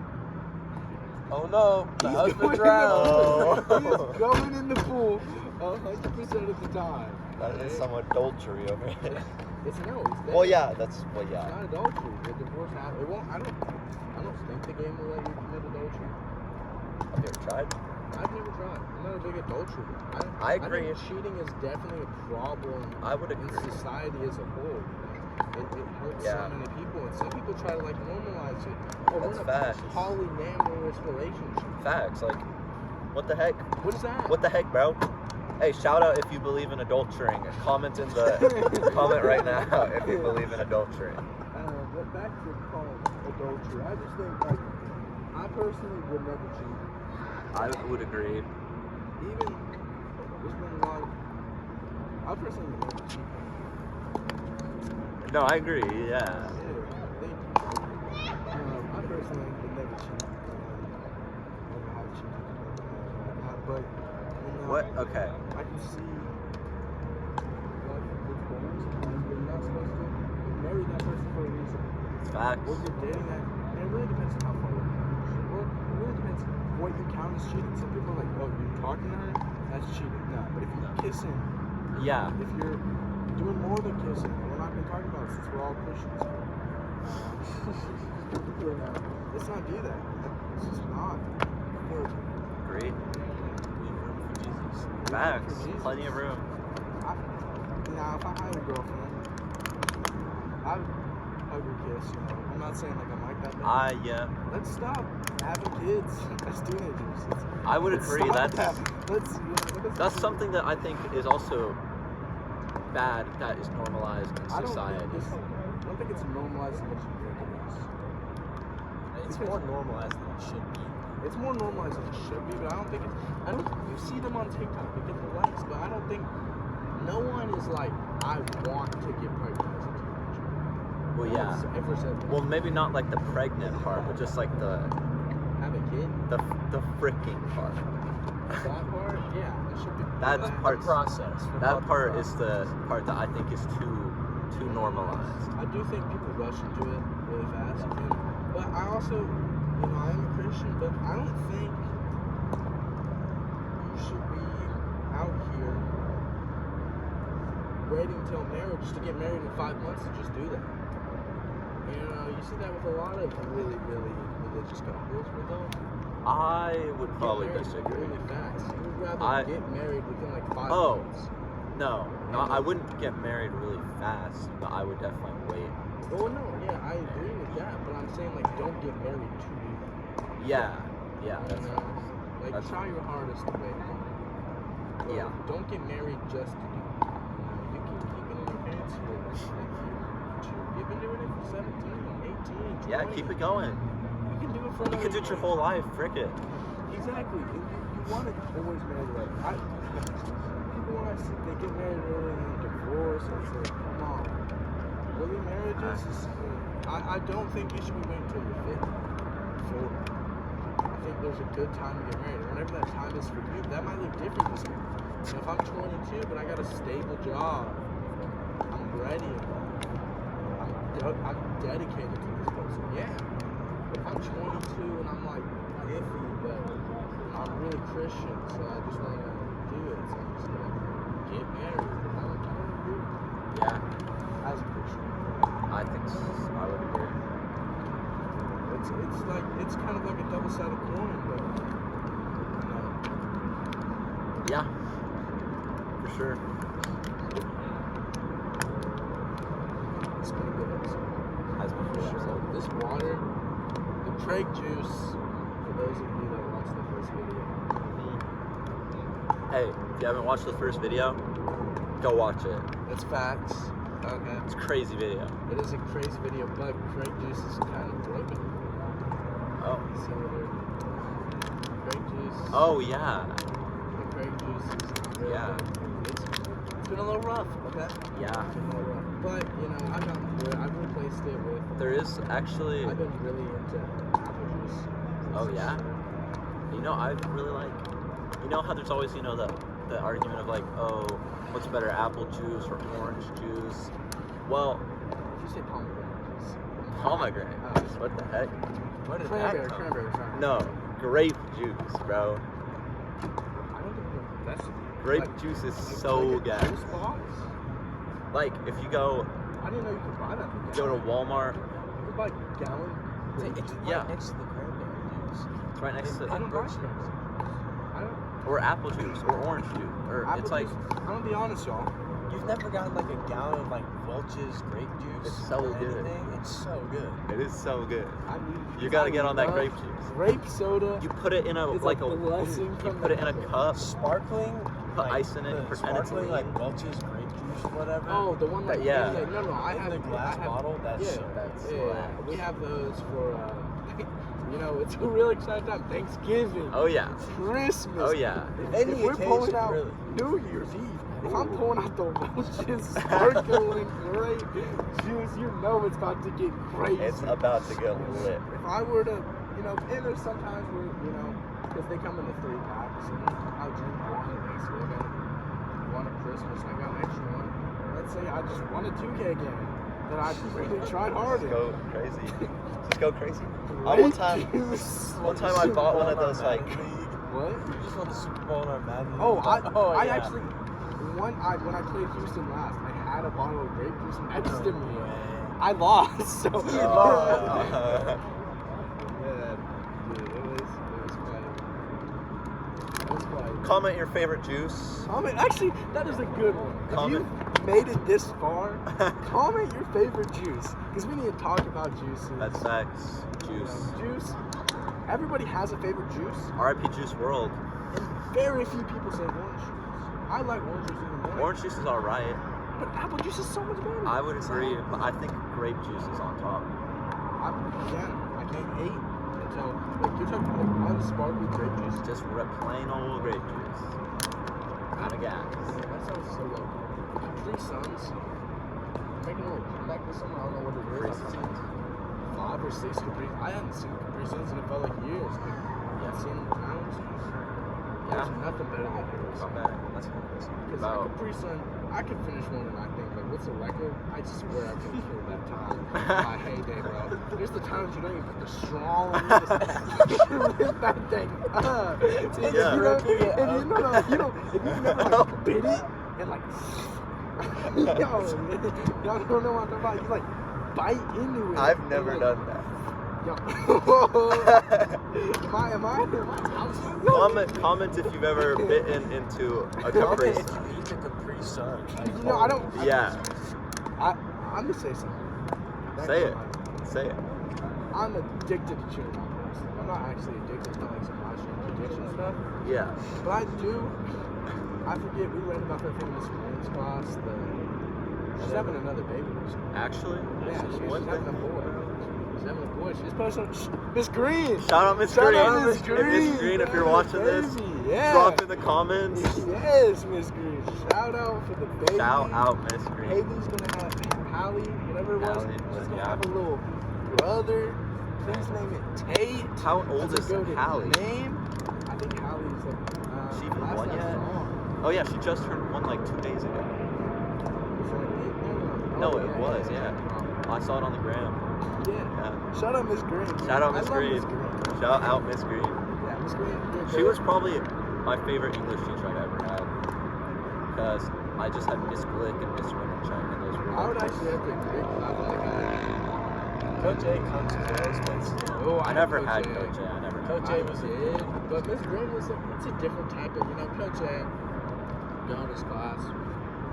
[SPEAKER 2] Oh no, the
[SPEAKER 3] He's
[SPEAKER 2] husband
[SPEAKER 3] going
[SPEAKER 2] drowned.
[SPEAKER 3] He is going in the pool 100% of the time.
[SPEAKER 1] That is some adultery over here.
[SPEAKER 3] It's dead.
[SPEAKER 1] Well, yeah.
[SPEAKER 3] It's not adultery. The divorce happened. It won't. I don't think the game will let you commit adultery.
[SPEAKER 1] Have you ever tried?
[SPEAKER 3] I've never tried. I'm not a big adultery.
[SPEAKER 1] I agree.
[SPEAKER 3] I think cheating is definitely a problem
[SPEAKER 1] I would
[SPEAKER 3] in
[SPEAKER 1] agree.
[SPEAKER 3] society as a whole. It hurts
[SPEAKER 1] Yeah.
[SPEAKER 3] so many people, and some people try to like normalize it. Oh,
[SPEAKER 1] That's
[SPEAKER 3] we're in a
[SPEAKER 1] facts.
[SPEAKER 3] polyamorous relationship.
[SPEAKER 1] Facts. Like, what the heck?
[SPEAKER 3] What is that?
[SPEAKER 1] What the heck, bro? Hey, shout out if you believe in adultering. Comment in the comment right now if you believe in adultering.
[SPEAKER 3] But back to calling adultery. I just think like I personally would never cheat.
[SPEAKER 1] I would agree.
[SPEAKER 3] Even there's been a lot of I personally would never cheat.
[SPEAKER 1] No, I agree. Yeah.
[SPEAKER 3] Yeah, thank you. I personally would never cheat. Never have cheated. But
[SPEAKER 1] What? Okay.
[SPEAKER 3] I can see like what's going on. You're not supposed to marry that person for a reason.
[SPEAKER 1] Facts.
[SPEAKER 3] Or you're dating that. And it really depends on how far you're or it really depends what you count as cheating. Some people are like, oh, you're talking to her, that's cheating. No, but if you're kissing,
[SPEAKER 1] Yeah.
[SPEAKER 3] if you're doing more than kissing. We're not going to talk about it since we're all Christians. Let's not do that. It's just not.
[SPEAKER 1] Great.
[SPEAKER 2] Leave room for Jesus.
[SPEAKER 1] Facts.
[SPEAKER 3] Jesus.
[SPEAKER 1] Plenty of room.
[SPEAKER 3] Now, if I had a girlfriend, I would hug her, kiss. You know, I'm not saying like I'm like that. But
[SPEAKER 1] Yeah.
[SPEAKER 3] let's stop having kids as teenagers.
[SPEAKER 1] I would
[SPEAKER 3] Let's
[SPEAKER 1] agree.
[SPEAKER 3] stop
[SPEAKER 1] That's
[SPEAKER 3] that. Let's
[SPEAKER 1] that's something that I think is also bad that is normalized in
[SPEAKER 3] I
[SPEAKER 1] society.
[SPEAKER 3] don't think it's normalized as much as you think it is.
[SPEAKER 2] It's more normalized than it should be.
[SPEAKER 3] It's more normalized than it should be, but I don't think it's. I don't. You see them on TikTok, they get the likes, but I don't think no one is like, I want to get pregnant as a teenager.
[SPEAKER 1] Well,
[SPEAKER 3] No
[SPEAKER 1] yeah.
[SPEAKER 3] one's ever said that.
[SPEAKER 1] Well, maybe not like the pregnant part, but just like the
[SPEAKER 3] Have a kid.
[SPEAKER 1] freaking part.
[SPEAKER 3] That part, yeah, it should be.
[SPEAKER 1] That's
[SPEAKER 2] The
[SPEAKER 1] part-
[SPEAKER 2] process. We're
[SPEAKER 1] That
[SPEAKER 2] talking
[SPEAKER 1] part
[SPEAKER 2] process.
[SPEAKER 1] is the part that I think is too normalized.
[SPEAKER 3] I do think people rush into it really fast, but I also, you know, I am a Christian, but I don't think you should be out here waiting till marriage to get married in 5 months to just do that. You know, you see that with a lot of really, really religious couples where they'll
[SPEAKER 1] I would
[SPEAKER 3] get
[SPEAKER 1] probably
[SPEAKER 3] married
[SPEAKER 1] disagree.
[SPEAKER 3] really fast. You would rather
[SPEAKER 1] I-
[SPEAKER 3] get married within like 5
[SPEAKER 1] Oh.
[SPEAKER 3] months.
[SPEAKER 1] No, I wouldn't get married really fast, but I would definitely wait.
[SPEAKER 3] Well, no, yeah, I agree with that, but I'm saying like don't get married to do that.
[SPEAKER 1] Yeah,
[SPEAKER 3] You
[SPEAKER 1] that's
[SPEAKER 3] know, like
[SPEAKER 1] that's-
[SPEAKER 3] try your hardest to wait. But
[SPEAKER 1] Yeah.
[SPEAKER 3] don't get married just to do it. You can keep it in your parents' for like you've been doing it for 17, 18, 20.
[SPEAKER 1] yeah. Keep it going.
[SPEAKER 3] You can do it for
[SPEAKER 1] You
[SPEAKER 3] another
[SPEAKER 1] could do it your
[SPEAKER 3] year.
[SPEAKER 1] whole life. Frick it.
[SPEAKER 3] Exactly. You want to always marry the right. People when I see they get married early and divorce, and it's like, come on. Early marriages is. I don't think you should be waiting until you're 50, 40. I think there's a good time to get married. And whenever that time is for you, that might look different this year. You know, if I'm 22 but I got a stable job, I'm ready. I'm dedicated to this person. Yeah. But if I'm 22 and I'm like iffy, but I'm really Christian, so I just want to do it. So I'm just gonna get married. I don't agree with
[SPEAKER 1] Yeah,
[SPEAKER 3] that as a Christian.
[SPEAKER 1] I think I would agree.
[SPEAKER 3] It's like it's kind of like a double-sided coin, but you know,
[SPEAKER 1] Yeah, for sure.
[SPEAKER 3] it's been a good episode.
[SPEAKER 1] Has been for sure.
[SPEAKER 3] So this water, the Craig juice, for those of you that watched the first video.
[SPEAKER 1] Hey, if you haven't watched the first video, go watch it.
[SPEAKER 3] It's facts. Okay.
[SPEAKER 1] It's a crazy video.
[SPEAKER 3] It is a crazy video, but Craig juice is kind of broken.
[SPEAKER 1] Oh.
[SPEAKER 3] So Craig juice.
[SPEAKER 1] Oh yeah.
[SPEAKER 3] The Craig juice is really
[SPEAKER 1] Yeah.
[SPEAKER 3] It's been a little rough, okay?
[SPEAKER 1] Yeah.
[SPEAKER 3] It's been a little rough. But, you know, I've gotten through it. I've replaced it with...
[SPEAKER 1] There is actually.
[SPEAKER 3] I've been really into apple juice.
[SPEAKER 1] Oh, yeah? You know, I really like. You know how there's always, the argument of like, oh, what's better, apple juice or orange juice? Well,
[SPEAKER 3] Did you say pomegranate juice?
[SPEAKER 1] pomegranate
[SPEAKER 3] Oh.
[SPEAKER 1] juice. What the heck?
[SPEAKER 2] Where did
[SPEAKER 3] Cranberry,
[SPEAKER 2] that come?
[SPEAKER 3] cranberry.
[SPEAKER 1] No, grape juice, bro.
[SPEAKER 3] I don't think that's...
[SPEAKER 1] Grape
[SPEAKER 3] like-
[SPEAKER 1] juice is
[SPEAKER 3] like
[SPEAKER 1] so
[SPEAKER 3] a
[SPEAKER 1] good.
[SPEAKER 3] juice box?
[SPEAKER 1] Like, if you go
[SPEAKER 3] I didn't know you could buy that.
[SPEAKER 1] go to Walmart,
[SPEAKER 3] You could buy gallon.
[SPEAKER 2] It's right
[SPEAKER 1] Yeah.
[SPEAKER 2] next to the cranberry juice.
[SPEAKER 1] it's right next
[SPEAKER 3] I
[SPEAKER 1] to,
[SPEAKER 3] don't buy cranberry. I don't...
[SPEAKER 1] or apple juice or orange juice, or
[SPEAKER 3] Apple
[SPEAKER 1] it's like
[SPEAKER 3] juice, I'm gonna be honest, y'all.
[SPEAKER 2] You've never gotten like a gallon of like Welch's grape juice?
[SPEAKER 1] It's so
[SPEAKER 2] or
[SPEAKER 1] good.
[SPEAKER 2] anything? It's so good.
[SPEAKER 1] it is so good.
[SPEAKER 3] I need,
[SPEAKER 1] You gotta
[SPEAKER 3] I
[SPEAKER 1] get on that
[SPEAKER 3] love
[SPEAKER 1] grape juice.
[SPEAKER 3] Grape soda.
[SPEAKER 1] You put it in a
[SPEAKER 3] It's
[SPEAKER 1] like
[SPEAKER 3] a
[SPEAKER 1] a
[SPEAKER 3] blessing
[SPEAKER 1] you
[SPEAKER 3] from
[SPEAKER 1] put it in a
[SPEAKER 3] heaven.
[SPEAKER 1] cup.
[SPEAKER 2] Sparkling,
[SPEAKER 1] Put
[SPEAKER 2] like,
[SPEAKER 1] ice in it,
[SPEAKER 2] the
[SPEAKER 1] pretend it's
[SPEAKER 2] sparkling
[SPEAKER 1] lean.
[SPEAKER 2] like Welch's grape juice or whatever.
[SPEAKER 3] Oh, the one like
[SPEAKER 1] Yeah.
[SPEAKER 3] No, I
[SPEAKER 2] in
[SPEAKER 3] have
[SPEAKER 2] the glass
[SPEAKER 3] I have,
[SPEAKER 2] bottle. That's
[SPEAKER 3] yeah,
[SPEAKER 2] so
[SPEAKER 1] that's
[SPEAKER 3] yeah.
[SPEAKER 1] slaps.
[SPEAKER 3] We have those for you know, it's a real exciting time. Thanksgiving.
[SPEAKER 1] Oh yeah.
[SPEAKER 3] Christmas.
[SPEAKER 1] Oh yeah.
[SPEAKER 2] Any
[SPEAKER 3] If we're pulling
[SPEAKER 2] occasion,
[SPEAKER 3] out
[SPEAKER 2] really.
[SPEAKER 3] New Year's Eve, if I'm
[SPEAKER 1] Ooh.
[SPEAKER 3] pulling out the Welch's sparkling grape juice, you know it's about to get crazy.
[SPEAKER 1] It's about to get lit.
[SPEAKER 3] If I were to, you know, and there's sometimes where, you know, because they come in the 3 packs, and I'll drink one at Thanksgiving, one at Christmas, and I got an extra one. Let's say I just won a 2K game, that I really tried hard
[SPEAKER 1] Just
[SPEAKER 3] in.
[SPEAKER 1] go crazy. Just go crazy.
[SPEAKER 3] Grape
[SPEAKER 1] One
[SPEAKER 3] juice.
[SPEAKER 1] time I bought one of those like.
[SPEAKER 3] What?
[SPEAKER 2] You just won the Super Bowl in our Madden.
[SPEAKER 3] Oh, I
[SPEAKER 2] yeah.
[SPEAKER 3] actually when I played Houston last, I had had a bottle of grape juice next to me.
[SPEAKER 2] way.
[SPEAKER 3] I lost, so.
[SPEAKER 2] Oh.
[SPEAKER 3] Yeah, dude, it was funny. It was funny.
[SPEAKER 1] Comment your favorite juice.
[SPEAKER 3] Comment. Actually, that is a good one.
[SPEAKER 1] Comment.
[SPEAKER 3] If you made it this far, comment your favorite juice, because we need to talk about juices.
[SPEAKER 1] That's facts. Juice.
[SPEAKER 3] Juice. Everybody has a favorite juice,
[SPEAKER 1] R.I.P. Juice World.
[SPEAKER 3] and very few people say orange juice. I like orange juice even more.
[SPEAKER 1] Orange juice is alright.
[SPEAKER 3] But apple juice is so much better.
[SPEAKER 1] I would agree, but I think grape juice is on top.
[SPEAKER 3] I can't hate until like you're talking like unsparkly grape juice.
[SPEAKER 1] Just plain old grape juice. Kind of gas.
[SPEAKER 3] That sounds so low. Capri Suns. Making a little comeback this summer. I don't know what it is.
[SPEAKER 1] Capri Suns.
[SPEAKER 3] 5 or 6 Capri. I hadn't seen Capri Suns in it felt like years. I've seen them around. There's nothing better than Capri
[SPEAKER 1] Come
[SPEAKER 3] Suns.
[SPEAKER 1] back. Let's go.
[SPEAKER 3] Because
[SPEAKER 1] About-
[SPEAKER 3] Capri Sun, I could finish one and I think like, what's the record? I swear I could kill that time. My heyday, bro. There's the times you don't even put the straw on. You just rip that thing up. And
[SPEAKER 1] Yeah.
[SPEAKER 3] you know, if you've never like bit it and like, y'all don't know what I'm talking about. You like bite into it.
[SPEAKER 1] I've
[SPEAKER 3] and,
[SPEAKER 1] never
[SPEAKER 3] like,
[SPEAKER 1] done that.
[SPEAKER 3] Yo. am I
[SPEAKER 1] Comment if you've ever bitten into a Capri.
[SPEAKER 2] Comment if you eat the Capri Sun.
[SPEAKER 3] You know, I don't.
[SPEAKER 1] Yeah.
[SPEAKER 3] I'm gonna say something. That
[SPEAKER 1] Say
[SPEAKER 3] came
[SPEAKER 1] it.
[SPEAKER 3] out.
[SPEAKER 1] Say it.
[SPEAKER 3] I'm addicted to chewing gum. Personally. I'm not actually addicted to like some high addiction stuff,
[SPEAKER 1] Yeah.
[SPEAKER 3] but I do. I forget we learned about that thing in the Screen's class. She's having another baby.
[SPEAKER 1] Actually?
[SPEAKER 3] Yeah, she's
[SPEAKER 1] What
[SPEAKER 3] having a boy. She's having a boy. She's posting Miss Green.
[SPEAKER 1] Shout out Miss
[SPEAKER 3] Shout
[SPEAKER 1] Green.
[SPEAKER 3] out Miss
[SPEAKER 1] If
[SPEAKER 3] Green.
[SPEAKER 1] Miss Green, if you're watching this,
[SPEAKER 3] Baby, yeah.
[SPEAKER 1] drop in the comments.
[SPEAKER 3] Yes, Miss Green. Shout out for the baby.
[SPEAKER 1] Shout out Miss Green.
[SPEAKER 3] Haley's gonna have Hallie, whatever it was.
[SPEAKER 1] Hallie,
[SPEAKER 3] She's gonna
[SPEAKER 1] yeah.
[SPEAKER 3] have a little brother. Please name it Tate.
[SPEAKER 1] How old
[SPEAKER 3] That's
[SPEAKER 1] is
[SPEAKER 3] a good
[SPEAKER 1] Hallie?
[SPEAKER 3] name. I think Hallie's like.
[SPEAKER 1] She even
[SPEAKER 3] last
[SPEAKER 1] won
[SPEAKER 3] time I
[SPEAKER 1] yet?
[SPEAKER 3] saw her
[SPEAKER 1] Oh yeah, she just turned one like 2 days ago.
[SPEAKER 3] was like 8.
[SPEAKER 1] No, it was, yeah. I saw it on the gram.
[SPEAKER 3] Yeah.
[SPEAKER 1] Yeah.
[SPEAKER 3] Shout out Miss Green.
[SPEAKER 1] Shout out
[SPEAKER 3] I
[SPEAKER 1] Miss
[SPEAKER 3] love
[SPEAKER 1] Green.
[SPEAKER 3] Miss Green.
[SPEAKER 1] Shout out Miss Green.
[SPEAKER 3] Yeah, Miss Green. you're
[SPEAKER 1] She
[SPEAKER 3] good.
[SPEAKER 1] was probably my favorite English teacher I've ever had. Because I just had Miss Glick and Miss Wintercheck, and those were
[SPEAKER 3] I would actually have to agree because I was like,
[SPEAKER 2] Coach A comes is very expensive.
[SPEAKER 3] oh,
[SPEAKER 1] I never
[SPEAKER 3] know
[SPEAKER 1] had
[SPEAKER 3] A.
[SPEAKER 1] Coach A. I never had
[SPEAKER 2] Coach A was a
[SPEAKER 3] did, but Miss Green was it's a different type of, Coach A, go to his class.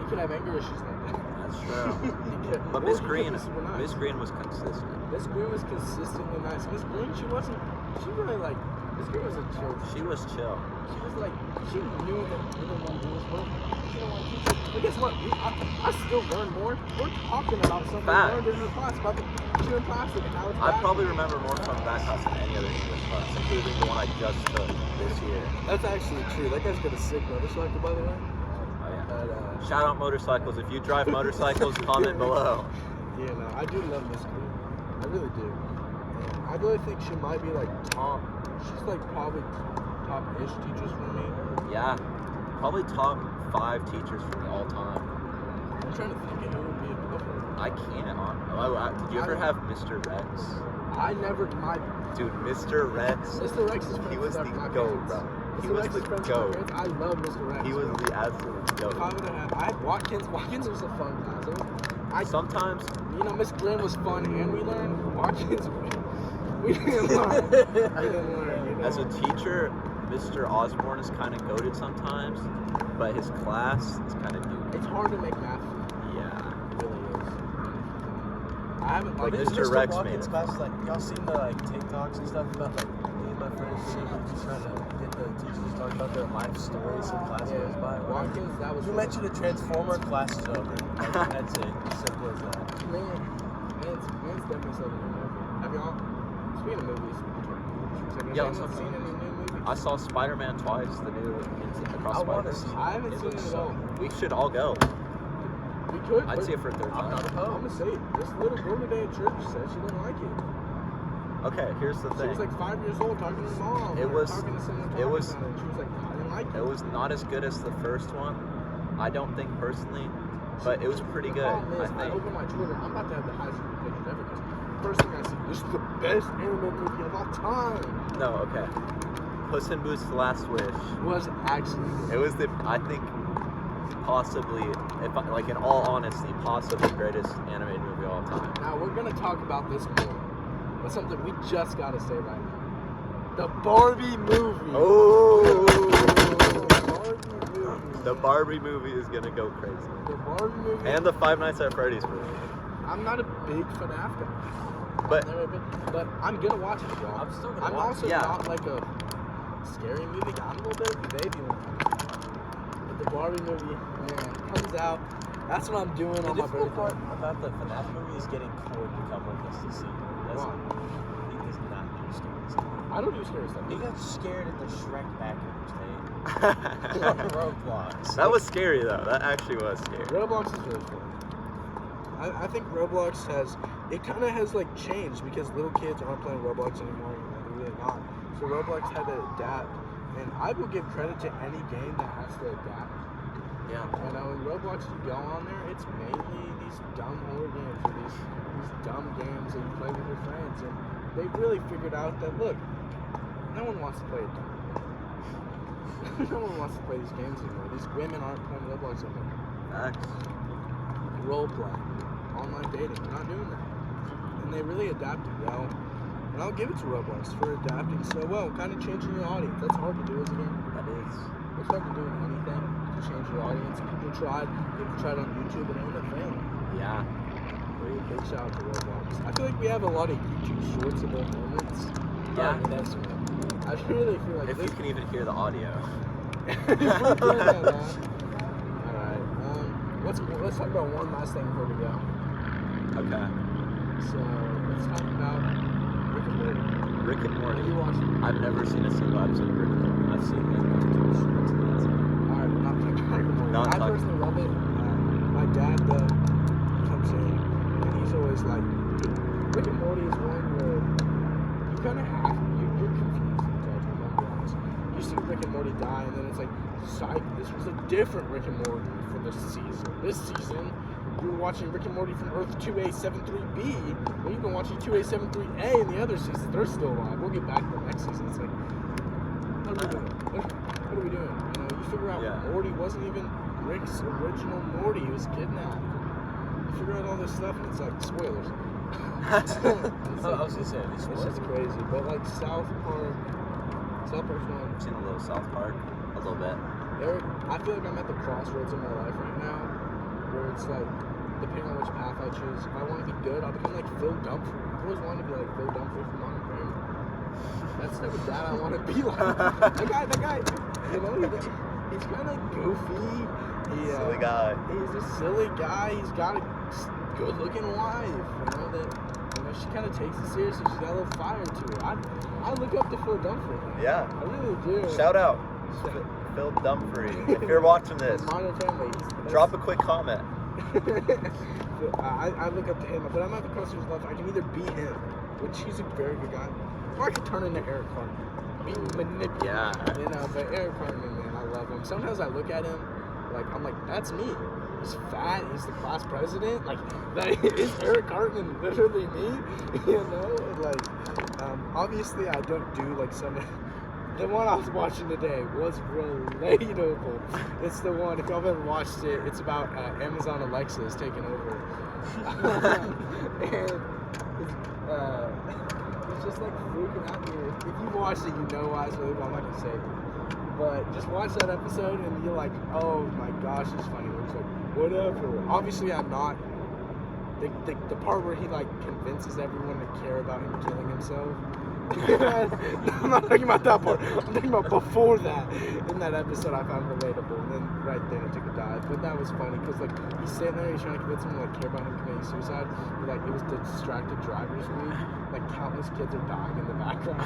[SPEAKER 3] He could have anger issues like that.
[SPEAKER 1] That's true.
[SPEAKER 3] He could-
[SPEAKER 1] But
[SPEAKER 3] or
[SPEAKER 1] Miss
[SPEAKER 3] he could
[SPEAKER 1] Green,
[SPEAKER 3] be super nice.
[SPEAKER 1] Miss Green was consistent.
[SPEAKER 3] Miss Green was consistently nice. Miss Green, she really like, Miss Green was a chill.
[SPEAKER 1] She was chill.
[SPEAKER 3] She was like, she knew that we didn't want to do this work. She didn't want to teach it. But guess what? I still learn more. We're talking about something
[SPEAKER 1] Fact.
[SPEAKER 3] we learned in her class about the chewing plastic and how it's
[SPEAKER 1] I
[SPEAKER 3] bad.
[SPEAKER 1] probably remember more from that class than any other English class, including the one I just took this year.
[SPEAKER 3] That's actually true. That guy's got a sick motorcycle, by the way.
[SPEAKER 1] Oh yeah.
[SPEAKER 3] But,
[SPEAKER 1] Shout out motorcycles. If you drive motorcycles, comment below.
[SPEAKER 3] yeah, no, I do love Miss Green. I really do. And I really think she might be like top. She's like probably top-ish teachers for me.
[SPEAKER 1] Yeah. Probably top 5 teachers for me all time.
[SPEAKER 3] I'm trying to think of who would be above her.
[SPEAKER 1] I can't. Did you ever have Mr. Rex?
[SPEAKER 3] I never,
[SPEAKER 1] Dude, Mr. Rex.
[SPEAKER 3] Mr. Rex is friends
[SPEAKER 1] He was
[SPEAKER 3] with
[SPEAKER 1] the
[SPEAKER 3] my
[SPEAKER 1] GOAT,
[SPEAKER 3] parents.
[SPEAKER 1] bro. He
[SPEAKER 3] Mr.
[SPEAKER 1] was
[SPEAKER 3] Rex
[SPEAKER 1] the
[SPEAKER 3] is friends with
[SPEAKER 1] GOAT.
[SPEAKER 3] my parents. I love Mr. Rex.
[SPEAKER 1] He was
[SPEAKER 3] bro.
[SPEAKER 1] the absolute
[SPEAKER 3] If I
[SPEAKER 1] GOAT.
[SPEAKER 3] would have I had Watkins. Watkins was a fun class.
[SPEAKER 1] Sometimes,
[SPEAKER 3] Miss Green was fun and we learned. Watkins, we didn't learn. We didn't learn,
[SPEAKER 1] as a teacher, Mr. Osborne is kind of goated sometimes, but his class is kind of new.
[SPEAKER 3] It's hard to make math.
[SPEAKER 1] Yeah.
[SPEAKER 3] It really is. I haven't
[SPEAKER 1] But
[SPEAKER 3] like
[SPEAKER 1] Mr. Rex made
[SPEAKER 2] Watkins
[SPEAKER 1] it.
[SPEAKER 2] class, like, y'all seen the like TikToks and stuff about like me and my friends just trying to get the teachers to talk about their life stories in class goes by.
[SPEAKER 3] Watkins, that was
[SPEAKER 2] You mentioned a transformer, class is over. Like, that's it. Simple as that.
[SPEAKER 3] Man's definitely something in the movie. Have y'all? Speaking of movies, have
[SPEAKER 1] Yeah,
[SPEAKER 3] y'all
[SPEAKER 1] what's up,
[SPEAKER 3] seen any new movies?
[SPEAKER 1] I saw Spider-Man twice, the new Across
[SPEAKER 2] I wanna
[SPEAKER 1] Spider-Verse.
[SPEAKER 2] see
[SPEAKER 3] I haven't seen
[SPEAKER 1] looks
[SPEAKER 3] it at all.
[SPEAKER 1] We should all go.
[SPEAKER 3] We could.
[SPEAKER 1] I'd
[SPEAKER 3] but
[SPEAKER 1] see it for a 3rd
[SPEAKER 2] I'm
[SPEAKER 1] time.
[SPEAKER 2] not
[SPEAKER 3] I'm
[SPEAKER 2] opposed.
[SPEAKER 3] gonna say it. This little girl today at church said she didn't like it.
[SPEAKER 1] Okay, here's the
[SPEAKER 3] She
[SPEAKER 1] thing.
[SPEAKER 3] was like 5 years old talking to her mom.
[SPEAKER 1] It
[SPEAKER 3] or
[SPEAKER 1] was-
[SPEAKER 3] talking to someone
[SPEAKER 1] it
[SPEAKER 3] talking
[SPEAKER 1] was-
[SPEAKER 3] about it. She was like, I didn't like
[SPEAKER 1] It was not as good as the first one, I don't think personally, but it was pretty
[SPEAKER 3] The
[SPEAKER 1] good,
[SPEAKER 3] problem
[SPEAKER 1] I
[SPEAKER 3] is, I
[SPEAKER 1] think.
[SPEAKER 3] open my Twitter. I'm about to have the highest rated pictures ever because first thing I see, this is the best anime movie of all time.
[SPEAKER 1] No, okay. Puss in Boots: The Last Wish.
[SPEAKER 3] Was actually
[SPEAKER 1] It was the, I think, possibly, if I, like in all honesty, possibly greatest animated movie of all time.
[SPEAKER 3] Now we're gonna talk about this more, but something we just gotta say right now: the Barbie movie.
[SPEAKER 1] Oh,
[SPEAKER 3] Barbie movie.
[SPEAKER 1] the Barbie movie is gonna go crazy,
[SPEAKER 3] The Barbie movie.
[SPEAKER 1] and the Five Nights at Freddy's movie.
[SPEAKER 3] I'm not a big FNAF guy.
[SPEAKER 1] But
[SPEAKER 3] But I'm gonna watch it, y'all.
[SPEAKER 2] I'm still gonna
[SPEAKER 3] I'm
[SPEAKER 2] watch
[SPEAKER 3] also
[SPEAKER 1] it. Yeah.
[SPEAKER 3] not like a scary movie guy. I'm a little bit of a baby one. But the Barbie movie, man, comes out. That's what I'm doing
[SPEAKER 2] The
[SPEAKER 3] on my
[SPEAKER 2] difficult
[SPEAKER 3] birthday.
[SPEAKER 2] part about the FNAF movie is getting Cord to come with us to see.
[SPEAKER 3] Why?
[SPEAKER 2] He does not do scary stuff.
[SPEAKER 3] I don't do scary stuff.
[SPEAKER 2] He got scared at the Shrek backrooms day on Roblox.
[SPEAKER 1] that was scary though. That actually was scary.
[SPEAKER 3] Roblox is really fun. I think Roblox it kind of has like changed because little kids aren't playing Roblox anymore. They're really not. So Roblox had to adapt, and I will give credit to any game that has to adapt.
[SPEAKER 1] Yeah.
[SPEAKER 3] You know, in Roblox, you go on there, it's mainly these dumb horror games or these dumb games that you play with your friends, and they've really figured out that look, no one wants to play it dumb. No one wants to play these games anymore. These women aren't playing Roblox anymore.
[SPEAKER 1] Facts.
[SPEAKER 3] Role play, online dating, we're not doing that. And they really adapted well. And I'll give it to Roblox for adapting so well, kind of changing your audience. That's hard to do as a game.
[SPEAKER 1] That is.
[SPEAKER 3] It's hard to do in anything to change your audience. People tried on YouTube and it ended up failing.
[SPEAKER 1] Yeah.
[SPEAKER 3] Really big shout out to Roblox. I feel like we have a lot of YouTube shorts of their moments.
[SPEAKER 1] Yeah.
[SPEAKER 3] That's right. I really feel like
[SPEAKER 1] If you can even hear the audio.
[SPEAKER 3] Alright. Let's talk about one last thing before we go.
[SPEAKER 1] Okay.
[SPEAKER 3] So let's talk about Rick and Morty.
[SPEAKER 1] Rick and Morty.
[SPEAKER 3] Have you watched it?
[SPEAKER 1] I've never seen a single episode of Rick and Morty. I've seen like YouTube shorts and that's it.
[SPEAKER 3] Alright, we're not talking about Rick and Morty.
[SPEAKER 1] Not
[SPEAKER 3] I
[SPEAKER 1] talking-
[SPEAKER 3] personally love it. My dad comes in and he's always like, Rick and Morty is one where you kind of have you're confused. I'm be honest. You see Rick and Morty die, and then it's like, psych, this was a different Rick and Morty for this season. This season, you were watching Rick and Morty from Earth 2A73B, and you've been watching 2A73A in the other seasons. They're still alive. We'll get back to the next season. It's like, what are we doing? What are we doing? You know, you figure out
[SPEAKER 1] Yeah.
[SPEAKER 3] Morty wasn't even Rick's original Morty. He was kidnapped. You figure out all this stuff, and it's like, spoilers.
[SPEAKER 2] I was gonna say,
[SPEAKER 3] It's just crazy. But like South Park, South Park's one.
[SPEAKER 1] I've seen a little South Park. A little bit.
[SPEAKER 3] Eric, I feel like I'm at the crossroads in my life right now, where it's like, depending on which path I choose, if I want to be good, I'll become like Phil Dunphy. I've always wanted to be like Phil Dunphy from Modern Family. That's the type of dad I want to be like. that guy, you know, he's kind of goofy.
[SPEAKER 1] Silly guy.
[SPEAKER 3] He's a silly guy. He's got a good-looking wife. She kind of takes it seriously. She's got a little fire to her. I look up to Phil Dunphy.
[SPEAKER 1] Yeah.
[SPEAKER 3] I really do.
[SPEAKER 1] Shout out. Phil Dumfrey. If you're watching this,
[SPEAKER 3] Modern Family.
[SPEAKER 1] drop a quick comment.
[SPEAKER 3] I look up to him, but I'm at the crossroads of life. I can either be him, which he's a very good guy, or I could turn into Eric Cartman. Be manipulated.
[SPEAKER 1] Yeah.
[SPEAKER 3] You know, but Eric Cartman, man, I love him. Sometimes I look at him, I'm like, that's me. He's fat. He's the class president. Like, that is Eric Cartman literally me? You know, obviously I don't do like some. The one I was watching today was relatable. It's the one, if y'all haven't watched it, it's about Amazon Alexa is taking over. And it's just like freaking out me. If you've watched it, you know why it's really well. I'm not gonna say it. But just watch that episode and you're like, oh my gosh, it's funny. It's like, whatever. Obviously, I'm not. The part where he like convinces everyone to care about him killing himself. I'm not talking about that part. I'm talking about before that. In that episode, I found relatable. And then right then it took a dive. But that was funny because like he's sitting there, he's trying to convince him to like care about him committing suicide. But like it was the distracted drivers week. Like countless kids are dying in the background.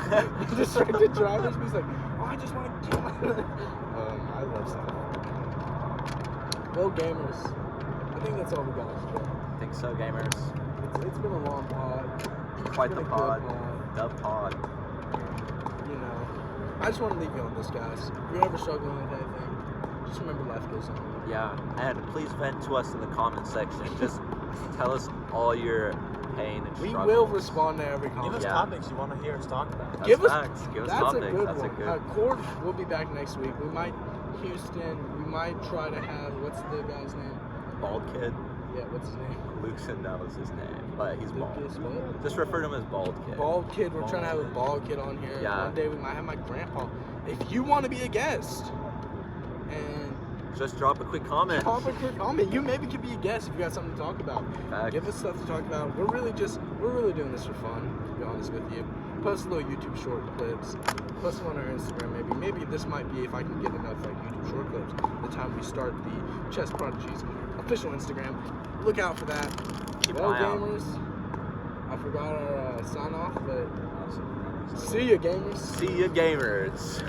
[SPEAKER 3] Distracted drivers. He's like, oh, I just want to kill him. I love South Park. Well, gamers, I think that's all we got today.
[SPEAKER 1] I think so, gamers.
[SPEAKER 3] It's been a long pod.
[SPEAKER 1] Quite
[SPEAKER 3] It's
[SPEAKER 1] the
[SPEAKER 3] been a good
[SPEAKER 1] pod. The pod.
[SPEAKER 3] You know, I just want to leave you on this, guys. If you're ever struggling with anything, just remember life goes on.
[SPEAKER 1] Yeah, and please vent to us in the comment section. Just tell us all your pain and
[SPEAKER 3] We
[SPEAKER 1] struggles.
[SPEAKER 3] will respond to every
[SPEAKER 2] Give
[SPEAKER 3] comment.
[SPEAKER 2] us
[SPEAKER 1] Yeah.
[SPEAKER 2] topics you want to hear us talk about.
[SPEAKER 1] That's
[SPEAKER 3] Give us-
[SPEAKER 1] facts. Give us
[SPEAKER 3] That's
[SPEAKER 1] topics.
[SPEAKER 3] a good
[SPEAKER 1] That's
[SPEAKER 3] one.
[SPEAKER 1] a good.
[SPEAKER 3] Cord will be back next week. We might Houston. We might try to have, what's the guy's name?
[SPEAKER 1] Bald kid.
[SPEAKER 3] Yeah, what's his name?
[SPEAKER 1] Luke Sindel is his name, but he's bald.
[SPEAKER 3] Lucas, what?
[SPEAKER 1] Just refer to him as Bald Kid.
[SPEAKER 3] Bald kid. We're
[SPEAKER 1] Bald
[SPEAKER 3] trying to have a
[SPEAKER 1] kid.
[SPEAKER 3] bald kid on here.
[SPEAKER 1] Yeah.
[SPEAKER 3] One day we might have my grandpa. If you want to be a guest, and
[SPEAKER 1] Just drop a quick comment.
[SPEAKER 3] drop a quick comment. You maybe could be a guest if you got something to talk about.
[SPEAKER 1] Facts.
[SPEAKER 3] Give us stuff to talk about. We're really doing this for fun, to be honest with you. Post little YouTube short clips. Post them on our Instagram maybe. Maybe this might be, if I can get enough like YouTube short clips, the time we start the Chess Prodigies official Instagram. Look out for that.
[SPEAKER 1] Keep an
[SPEAKER 3] Well,
[SPEAKER 1] eye out.
[SPEAKER 3] gamers, I forgot our sign off, but see ya, gamers.
[SPEAKER 1] See ya, gamers.